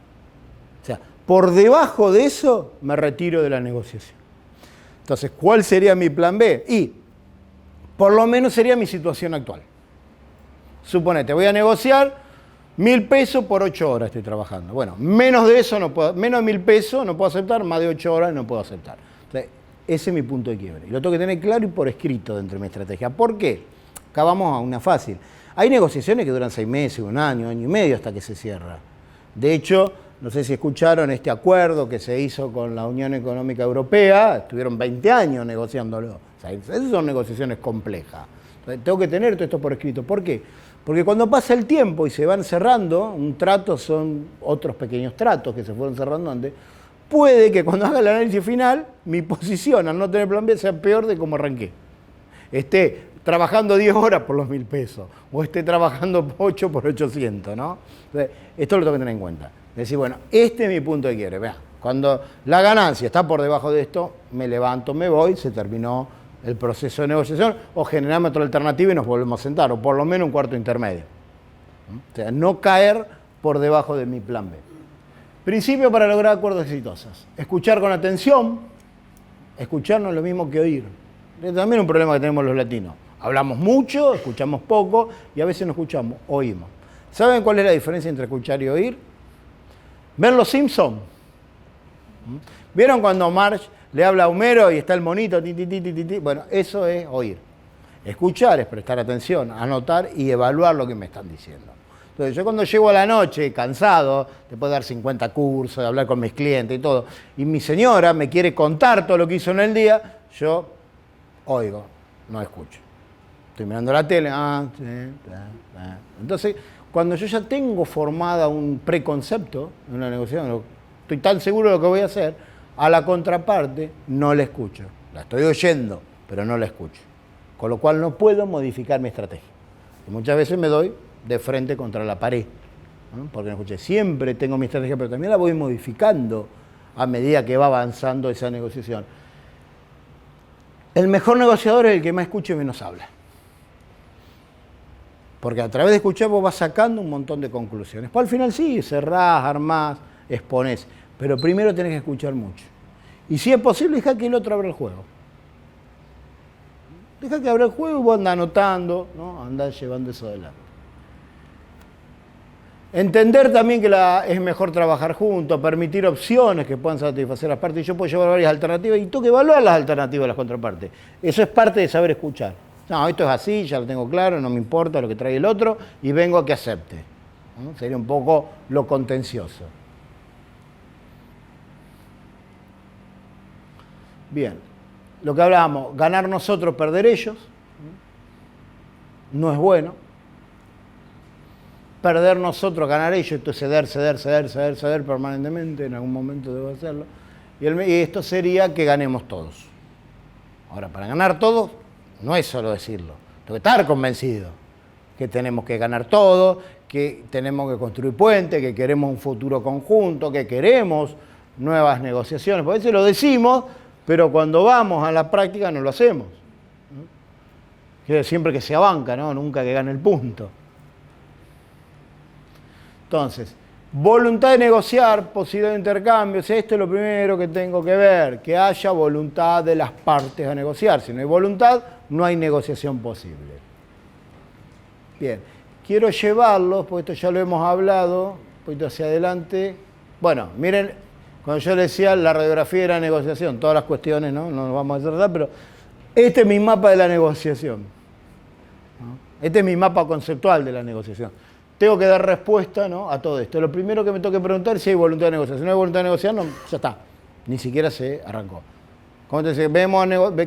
O sea, por debajo de eso me retiro de la negociación. Entonces, ¿cuál sería mi plan B? Y por lo menos sería mi situación actual. Suponete, voy a negociar 1.000 pesos por 8 horas estoy trabajando. Bueno, menos de eso no puedo, menos de 1.000 pesos no puedo aceptar, más de 8 horas no puedo aceptar. Entonces, ese es mi punto de quiebre. Y lo tengo que tener claro y por escrito dentro de mi estrategia. ¿Por qué? Acá vamos a una fácil. Hay negociaciones que duran 6 meses, un año y medio hasta que se cierra. De hecho, no sé si escucharon este acuerdo que se hizo con la Unión Económica Europea, estuvieron 20 años negociándolo. O sea, esas son negociaciones complejas. Entonces, tengo que tener todo esto por escrito. ¿Por qué? Porque cuando pasa el tiempo y se van cerrando, un trato son otros pequeños tratos que se fueron cerrando antes, puede que cuando haga el análisis final, mi posición al no tener plan B sea peor de como arranqué. Esté trabajando 10 horas por los 1.000 pesos, o esté trabajando 8 por 800, ¿no? Entonces, esto lo tengo que tener en cuenta. Es decir, bueno, este es mi punto de quiebre. Vea, cuando la ganancia está por debajo de esto, me levanto, me voy, se terminó el proceso de negociación, o generamos otra alternativa y nos volvemos a sentar, o por lo menos un cuarto intermedio. O sea, no caer por debajo de mi plan B. Principio para lograr acuerdos exitosos. Escuchar con atención. Escuchar no es lo mismo que oír. Es también un problema que tenemos los latinos. Hablamos mucho, escuchamos poco y a veces no escuchamos, oímos. ¿Saben cuál es la diferencia entre escuchar y oír? Ver los Simpsons. ¿Vieron cuando Marge le habla a Homero y está el monito? Ti, ti, ti, ti, ti? Bueno, eso es oír. Escuchar es prestar atención, anotar y evaluar lo que me están diciendo. Entonces, yo cuando llego a la noche cansado, después de dar 50 cursos, de hablar con mis clientes y todo, y mi señora me quiere contar todo lo que hizo en el día, yo oigo, no escucho. Estoy mirando la tele, Entonces, cuando yo ya tengo formada un preconcepto en una negociación, estoy tan seguro de lo que voy a hacer, a la contraparte no la escucho. La estoy oyendo, pero no la escucho. Con lo cual no puedo modificar mi estrategia. Y muchas veces me doy de frente contra la pared, ¿no? Porque no escuché. Siempre tengo mi estrategia, pero también la voy modificando a medida que va avanzando esa negociación. El mejor negociador es el que más escucha y menos habla. Porque a través de escuchar vos vas sacando un montón de conclusiones. Pues al final sí, cerrás, armás, exponés. Pero primero tenés que escuchar mucho. Y si es posible, deja que el otro abra el juego. Deja que abra el juego y vos andás anotando, ¿no? Andás llevando eso adelante. Entender también que es mejor trabajar juntos, permitir opciones que puedan satisfacer las partes. Yo puedo llevar varias alternativas y tengo que evaluar las alternativas de las contrapartes. Eso es parte de saber escuchar. No, esto es así, ya lo tengo claro, no me importa lo que trae el otro y vengo a que acepte. ¿No? Sería un poco lo contencioso. Bien, lo que hablábamos, ganar nosotros, perder ellos, no es bueno. Perder nosotros, ganar ellos, esto es ceder permanentemente, en algún momento debo hacerlo. Y esto sería que ganemos todos. Ahora, para ganar todos, no es solo decirlo, tengo que estar convencido que tenemos que ganar todo, que tenemos que construir puentes, que queremos un futuro conjunto, que queremos nuevas negociaciones. Por eso lo decimos, pero cuando vamos a la práctica no lo hacemos. Siempre que se abanca, ¿no? Nunca que gane el punto. Entonces, voluntad de negociar, posibilidad de intercambio, esto es lo primero que tengo que ver, que haya voluntad de las partes a negociar. Si no hay voluntad, no hay negociación posible. Bien, quiero llevarlos, porque esto ya lo hemos hablado, un poquito hacia adelante. Bueno, miren, cuando yo les decía la radiografía de la negociación, todas las cuestiones, ¿no? No nos vamos a tratar, pero este es mi mapa de la negociación. ¿No? Este es mi mapa conceptual de la negociación. Tengo que dar respuesta, ¿no?, a todo esto. Lo primero que me tengo que preguntar es si hay voluntad de negociar. Si no hay voluntad de negociar, no, ya está. Ni siquiera se arrancó. Como te decía,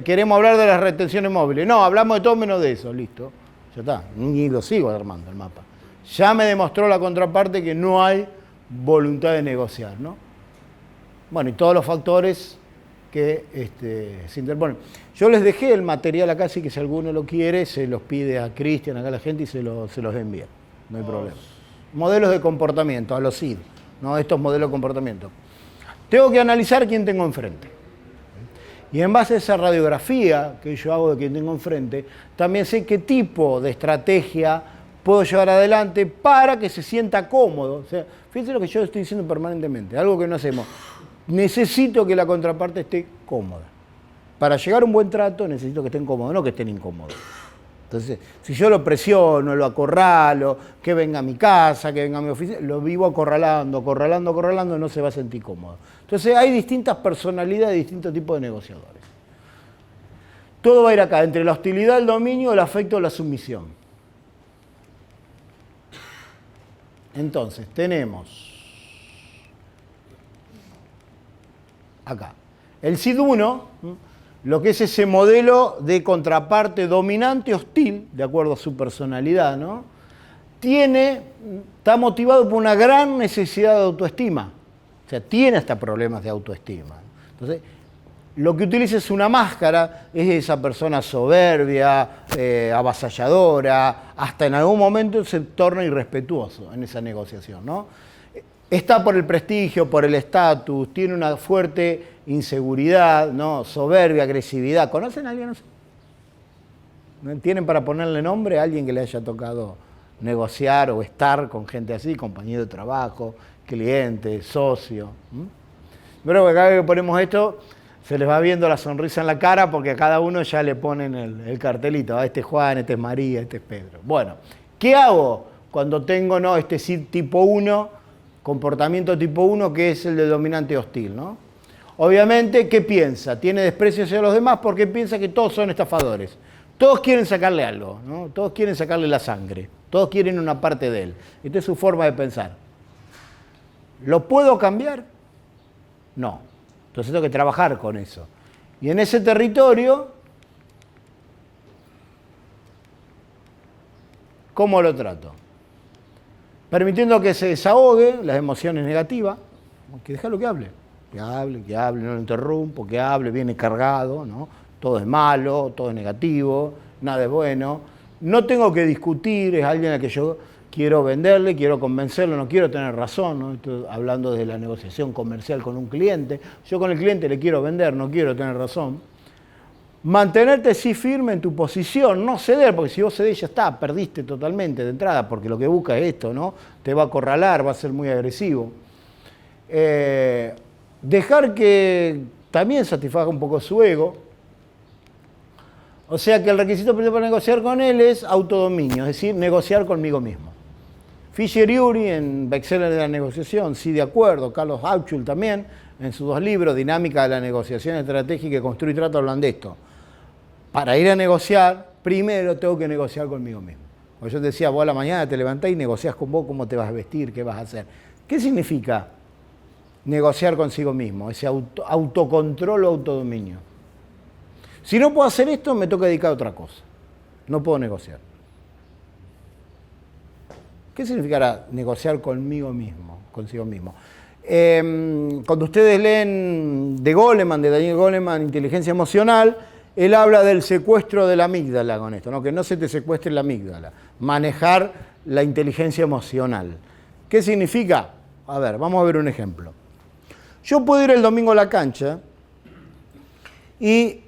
queremos hablar de las retenciones móviles. No, hablamos de todo menos de eso, listo. Ya está. Ni lo sigo armando el mapa. Ya me demostró la contraparte que no hay voluntad de negociar, ¿no? Bueno, y todos los factores que se interponen. Yo les dejé el material acá, así que si alguno lo quiere, se los pide a Cristian, acá a la gente, y se los envía. No hay problema. Modelos de comportamiento, a los CID, ¿no? Estos modelos de comportamiento. Tengo que analizar quién tengo enfrente. Y en base a esa radiografía que yo hago de quien tengo enfrente, también sé qué tipo de estrategia puedo llevar adelante para que se sienta cómodo. O sea, fíjense lo que yo estoy diciendo permanentemente, algo que no hacemos. Necesito que la contraparte esté cómoda. Para llegar a un buen trato necesito que estén cómodos, no que estén incómodos. Entonces, si yo lo presiono, lo acorralo, que venga a mi casa, que venga a mi oficina, lo vivo acorralando, no se va a sentir cómodo. Entonces, hay distintas personalidades, distintos tipos de negociadores. Todo va a ir acá, entre la hostilidad, el dominio, el afecto, la sumisión. Entonces, tenemos acá el CID-1, lo que es ese modelo de contraparte dominante hostil, de acuerdo a su personalidad, ¿no? Está motivado por una gran necesidad de autoestima. O sea, tiene hasta problemas de autoestima. Entonces, lo que utiliza es una máscara, es esa persona soberbia, avasalladora, hasta en algún momento se torna irrespetuoso en esa negociación, ¿no? Está por el prestigio, por el estatus, tiene una fuerte inseguridad, ¿no? Soberbia, agresividad. ¿Conocen a alguien así? ¿Tienen para ponerle nombre a alguien que le haya tocado negociar o estar con gente así, compañero de trabajo, cliente, socio? Pero cada vez que ponemos esto, se les va viendo la sonrisa en la cara porque a cada uno ya le ponen el cartelito. Este es Juan, este es María, este es Pedro. Bueno, ¿qué hago cuando tengo, ¿no?, este CID tipo 1, comportamiento tipo 1, que es el de dominante hostil, ¿no? Obviamente, ¿qué piensa? Tiene desprecio hacia los demás porque piensa que todos son estafadores. Todos quieren sacarle algo, ¿no? Todos quieren sacarle la sangre. Todos quieren una parte de él. Esta es su forma de pensar. ¿Lo puedo cambiar? No. Entonces tengo que trabajar con eso. Y en ese territorio, ¿cómo lo trato? Permitiendo que se desahogue las emociones negativas, que dejarlo que hable, no lo interrumpo, que hable, viene cargado, ¿no? Todo es malo, todo es negativo, nada es bueno. No tengo que discutir, es alguien a que yo quiero venderle, quiero convencerlo, no quiero tener razón, ¿no? Estoy hablando de la negociación comercial con un cliente. Yo con el cliente le quiero vender, no quiero tener razón. Mantenerte sí firme en tu posición, no ceder, porque si vos cedés ya está, perdiste totalmente de entrada, porque lo que busca es esto, ¿no? Te va a acorralar, va a ser muy agresivo. Dejar que también satisfaga un poco su ego. O sea que el requisito principal para negociar con él es autodominio, es decir, negociar conmigo mismo. Fisher y Uri en Bestseller de la negociación, sí de acuerdo, Carlos Auchul también, en sus 2 libros, Dinámica de la negociación estratégica y Construir y Trato, hablan de esto. Para ir a negociar, primero tengo que negociar conmigo mismo. Como yo te decía, vos a la mañana te levantás y negociás con vos cómo te vas a vestir, qué vas a hacer. ¿Qué significa negociar consigo mismo? Ese autocontrol o autodominio. Si no puedo hacer esto, me toca dedicar a otra cosa. No puedo negociar. ¿Qué significará negociar conmigo mismo, consigo mismo? Cuando ustedes leen de Goleman, de Daniel Goleman, Inteligencia Emocional, él habla del secuestro de la amígdala con esto, ¿no? Que no se te secuestre la amígdala. Manejar la inteligencia emocional. ¿Qué significa? A ver, vamos a ver un ejemplo. Yo puedo ir el domingo a la cancha y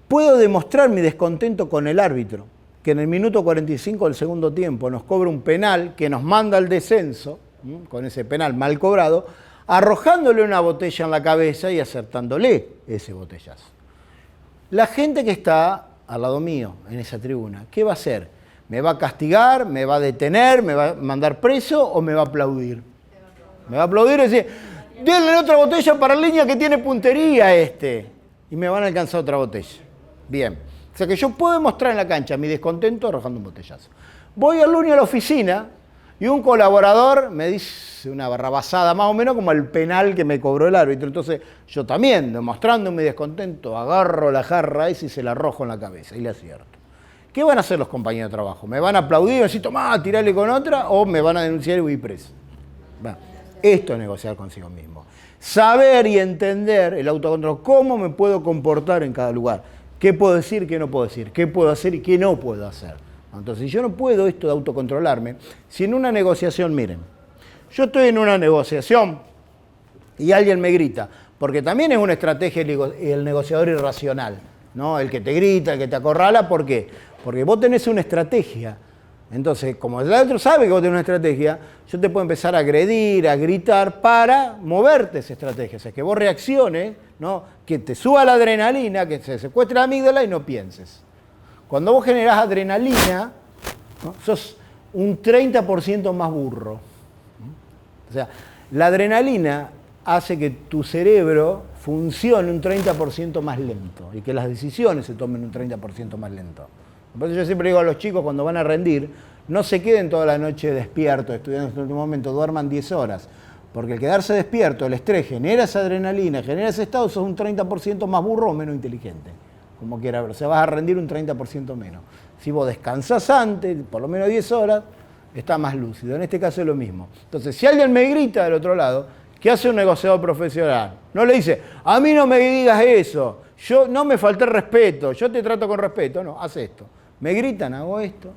puedo demostrar mi descontento con el árbitro, que en el minuto 45 del segundo tiempo nos cobra un penal que nos manda al descenso, con ese penal mal cobrado, arrojándole una botella en la cabeza y acertándole ese botellazo. La gente que está al lado mío, en esa tribuna, ¿qué va a hacer? ¿Me va a castigar? ¿Me va a detener? ¿Me va a mandar preso? ¿O me va a aplaudir? Me va a aplaudir y decir, denle otra botella para línea que tiene puntería este. Y me van a alcanzar otra botella. Bien. O sea que yo puedo demostrar en la cancha mi descontento arrojando un botellazo. Voy el lunes a la oficina y un colaborador me dice una barrabasada más o menos como el penal que me cobró el árbitro. Entonces yo también, demostrando mi descontento, agarro la jarra esa y se la arrojo en la cabeza y le acierto. ¿Qué van a hacer los compañeros de trabajo? ¿Me van a aplaudir y decir, tomá, tirale con otra? ¿O me van a denunciar y voy preso? Bueno, esto es negociar consigo mismo. Saber y entender el autocontrol, cómo me puedo comportar en cada lugar. ¿Qué puedo decir, qué no puedo decir? ¿Qué puedo hacer y qué no puedo hacer? Entonces, si yo no puedo esto de autocontrolarme, si en una negociación, miren, yo estoy en una negociación y alguien me grita, porque también es una estrategia el negociador irracional, ¿no? El que te grita, el que te acorrala, ¿por qué? Porque vos tenés una estrategia. Entonces, como el otro sabe que vos tenés una estrategia, yo te puedo empezar a agredir, a gritar para moverte esa estrategia. O sea, que vos reacciones, ¿no? Que te suba la adrenalina, que se secuestre la amígdala y no pienses. Cuando vos generás adrenalina, ¿no? Sos un 30% más burro. O sea, la adrenalina hace que tu cerebro funcione un 30% más lento y que las decisiones se tomen un 30% más lento. Por eso yo siempre digo a los chicos cuando van a rendir, no se queden toda la noche despiertos estudiando en este último momento, duerman 10 horas. Porque el quedarse despierto, el estrés, genera esa adrenalina, genera ese estado, sos un 30% más burro o menos inteligente. Como quiera ver, o sea, vas a rendir un 30% menos. Si vos descansás antes, por lo menos 10 horas, está más lúcido. En este caso es lo mismo. Entonces, si alguien me grita del otro lado, ¿qué hace un negociador profesional? No le dice, a mí no me digas eso, yo no me falté el respeto, yo te trato con respeto. No, haz esto. Me gritan, hago esto.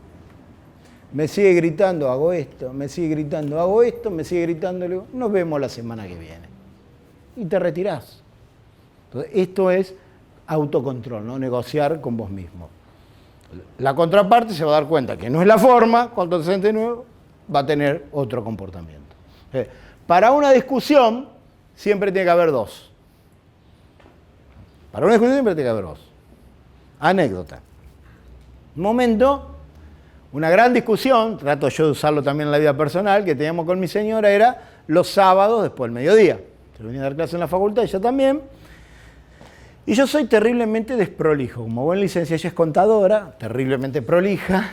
Me sigue gritando, hago esto. Me sigue gritando, hago esto. Me sigue gritando, le digo, nos vemos la semana que viene. Y te retirás. Entonces, esto es autocontrol, ¿no? Negociar con vos mismo. La contraparte se va a dar cuenta que no es la forma, cuando se siente nuevo, va a tener otro comportamiento. Para una discusión, siempre tiene que haber dos. Para una discusión siempre tiene que haber dos. Anécdota. Un momento, una gran discusión, trato yo de usarlo también en la vida personal, que teníamos con mi señora, era los sábados después del mediodía. Yo venía a dar clase en la facultad, ella también. Y yo soy terriblemente desprolijo. Como buena licencia, ella es contadora, terriblemente prolija.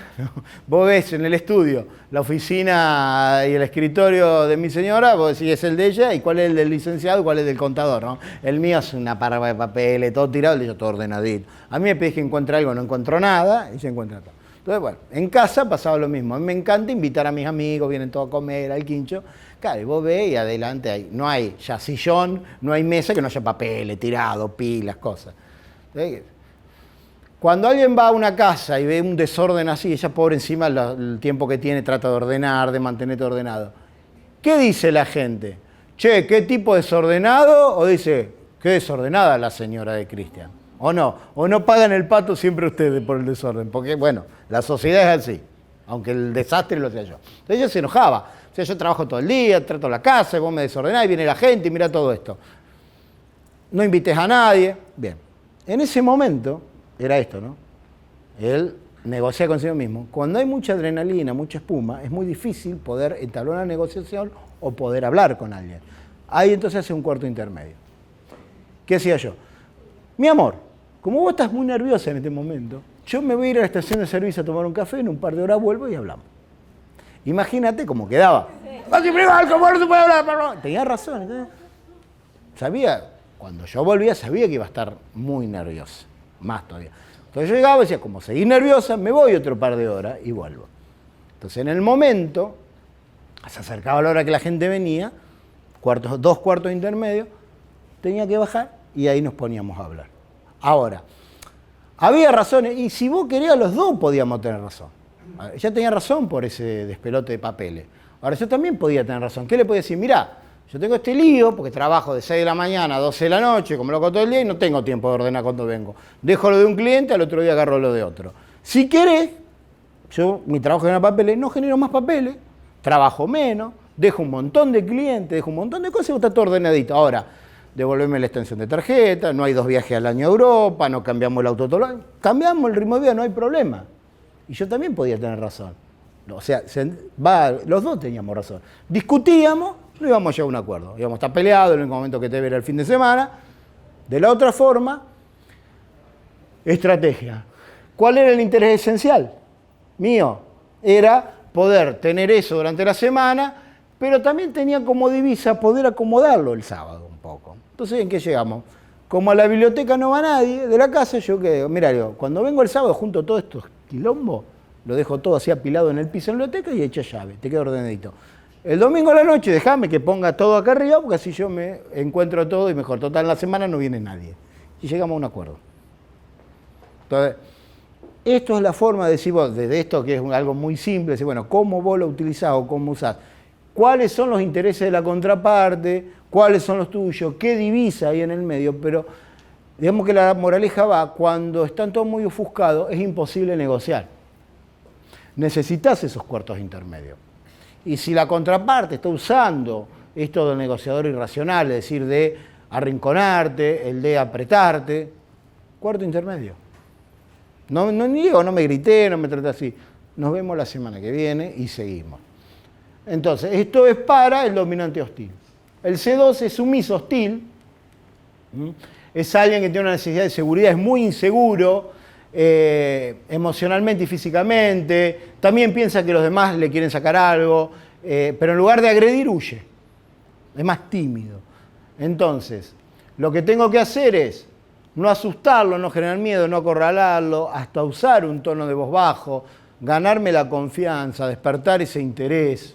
Vos ves en el estudio la oficina y el escritorio de mi señora, vos decís es el de ella, y cuál es el del licenciado y cuál es del contador, ¿no? El mío es una parva de papeles, todo tirado, el de ella todo ordenadito. A mí me pedís que encuentre algo, no encuentro nada, y ella encuentra todo. Entonces, bueno, en casa pasaba lo mismo. A mí me encanta invitar a mis amigos, vienen todos a comer al quincho. Claro, y vos ves y adelante no hay ya sillón, no hay mesa que no haya papeles, tirados, pilas, cosas. Entonces, cuando alguien va a una casa y ve un desorden así, ella pobre encima el tiempo que tiene trata de ordenar, de mantenerte ordenado. ¿Qué dice la gente? Che, ¿qué tipo desordenado? O dice, qué desordenada la señora de Cristian. O no pagan el pato siempre ustedes por el desorden, porque bueno, la sociedad es así, aunque el desastre lo sea yo. Entonces ella se enojaba. O sea, yo trabajo todo el día, trato la casa, vos me desordenás y viene la gente y mira todo esto. No invites a nadie. Bien, en ese momento era esto, ¿no? Él negocia consigo mismo. Cuando hay mucha adrenalina, mucha espuma, es muy difícil poder entablar una negociación o poder hablar con alguien. Ahí entonces hace un cuarto intermedio. ¿Qué hacía yo? Mi amor, como vos estás muy nerviosa en este momento, yo me voy a ir a la estación de servicio a tomar un café, en un par de horas vuelvo y hablamos. Imagínate cómo quedaba. Tenía razón. ¿Eh? Sabía, cuando yo volvía, sabía que iba a estar muy nerviosa. Más todavía. Entonces yo llegaba y decía, como seguís nerviosa, me voy otro par de horas y vuelvo. Entonces en el momento, se acercaba la hora que la gente venía, dos cuartos intermedios, tenía que bajar y ahí nos poníamos a hablar. Ahora, había razones, y si vos querías los dos podíamos tener razón. Ella tenía razón por ese despelote de papeles. Ahora yo también podía tener razón. ¿Qué le podía decir? Mirá, yo tengo este lío porque trabajo de 6 de la mañana a 12 de la noche, como loco todo el día, y no tengo tiempo de ordenar cuando vengo. Dejo lo de un cliente, al otro día agarro lo de otro. Si querés, yo mi trabajo genera papeles, no genero más papeles, trabajo menos, dejo un montón de clientes, dejo un montón de cosas y está todo ordenadito. Ahora, devolverme la extensión de tarjeta, no hay 2 viajes al año a Europa, no cambiamos el auto todo el año. Cambiamos el ritmo de vida, no hay problema. y yo también podía tener razón. O sea, los dos teníamos razón. Discutíamos, no íbamos a llegar a un acuerdo. Íbamos a estar peleados, en el momento que te viera el fin de semana. De la otra forma, estrategia. ¿Cuál era el interés esencial? Mío. Era poder tener eso durante la semana, pero también tenía como divisa poder acomodarlo el sábado un poco. Entonces, ¿en qué llegamos? Como a la biblioteca no va nadie de la casa, yo que, mira, cuando vengo el sábado junto todos estos quilombos, lo dejo todo así apilado en el piso de la biblioteca y echa llave, te queda ordenadito. El domingo a la noche déjame que ponga todo acá arriba, porque así yo me encuentro todo y mejor. Total, en la semana no viene nadie. Y llegamos a un acuerdo. Entonces, esto es la forma de decir vos, desde esto que es algo muy simple, decir, bueno, ¿cómo vos lo utilizás o cómo usás? ¿Cuáles son los intereses de la contraparte? ¿Cuáles son los tuyos? ¿Qué divisa hay en el medio? Pero digamos que la moraleja va, cuando están todos muy ofuscados, es imposible negociar. Necesitas esos cuartos intermedios. Y si la contraparte está usando esto del negociador irracional, es decir, de arrinconarte, el de apretarte, cuarto intermedio. No digo, no me grité, no me traté así. Nos vemos la semana que viene y seguimos. Entonces, esto es para el dominante hostil. El C2 es sumiso hostil. Es alguien que tiene una necesidad de seguridad, es muy inseguro, emocionalmente y físicamente. También piensa que los demás le quieren sacar algo, pero en lugar de agredir, huye. Es más tímido. Entonces, lo que tengo que hacer es no asustarlo, no generar miedo, no acorralarlo, hasta usar un tono de voz bajo, ganarme la confianza, despertar ese interés.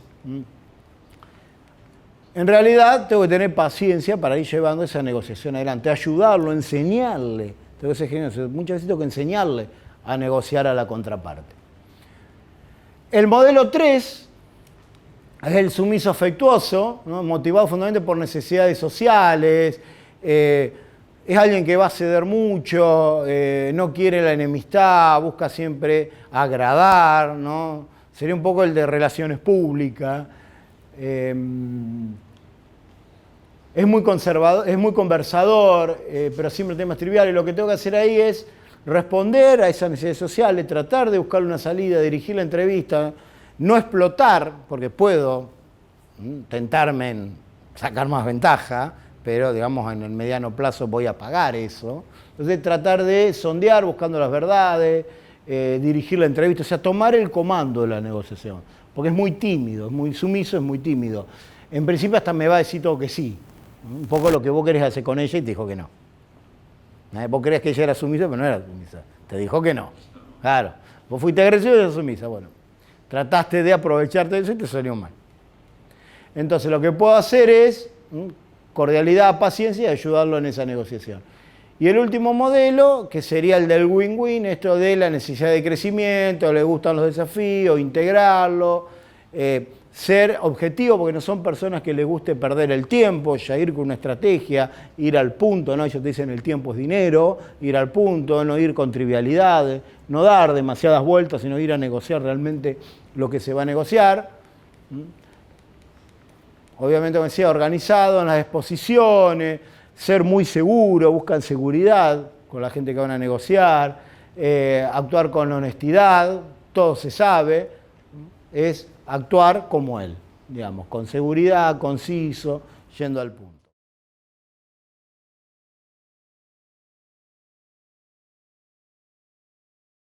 En realidad, tengo que tener paciencia para ir llevando esa negociación adelante, ayudarlo, enseñarle. Muchas veces tengo que enseñarle a negociar a la contraparte. El modelo 3 es el sumiso afectuoso, ¿no? Motivado fundamentalmente por necesidades sociales, es alguien que va a ceder mucho, no quiere la enemistad, busca siempre agradar, ¿no? Sería un poco el de relaciones públicas. Es muy conservador, es muy conversador, pero siempre temas triviales. Lo que tengo que hacer ahí es responder a esas necesidades sociales, tratar de buscar una salida, dirigir la entrevista, no explotar, porque puedo tentarme en sacar más ventaja, pero digamos en el mediano plazo voy a pagar eso. Entonces tratar de sondear buscando las verdades, dirigir la entrevista, o sea, tomar el comando de la negociación, porque es muy tímido, es muy sumiso, es muy tímido. En principio hasta me va a decir todo que sí, un poco lo que vos querés hacer con ella y te dijo que no. Vos creés que ella era sumisa, pero no era sumisa, te dijo que no. Claro, vos fuiste agresivo y eras sumisa, bueno, trataste de aprovecharte de eso y te salió mal. Entonces lo que puedo hacer es cordialidad, paciencia y ayudarlo en esa negociación. Y el último modelo, que sería el del win-win, esto de la necesidad de crecimiento, le gustan los desafíos, integrarlo, ser objetivo, porque no son personas que les guste perder el tiempo, ya ir con una estrategia, ir al punto, ¿no? Ellos te dicen el tiempo es dinero, ir al punto, no ir con trivialidades, no dar demasiadas vueltas, sino ir a negociar realmente lo que se va a negociar. Obviamente, como decía, organizado en las exposiciones, ser muy seguro, buscan seguridad con la gente que van a negociar, actuar con honestidad, todo se sabe, es actuar como él, digamos, con seguridad, conciso, yendo al punto.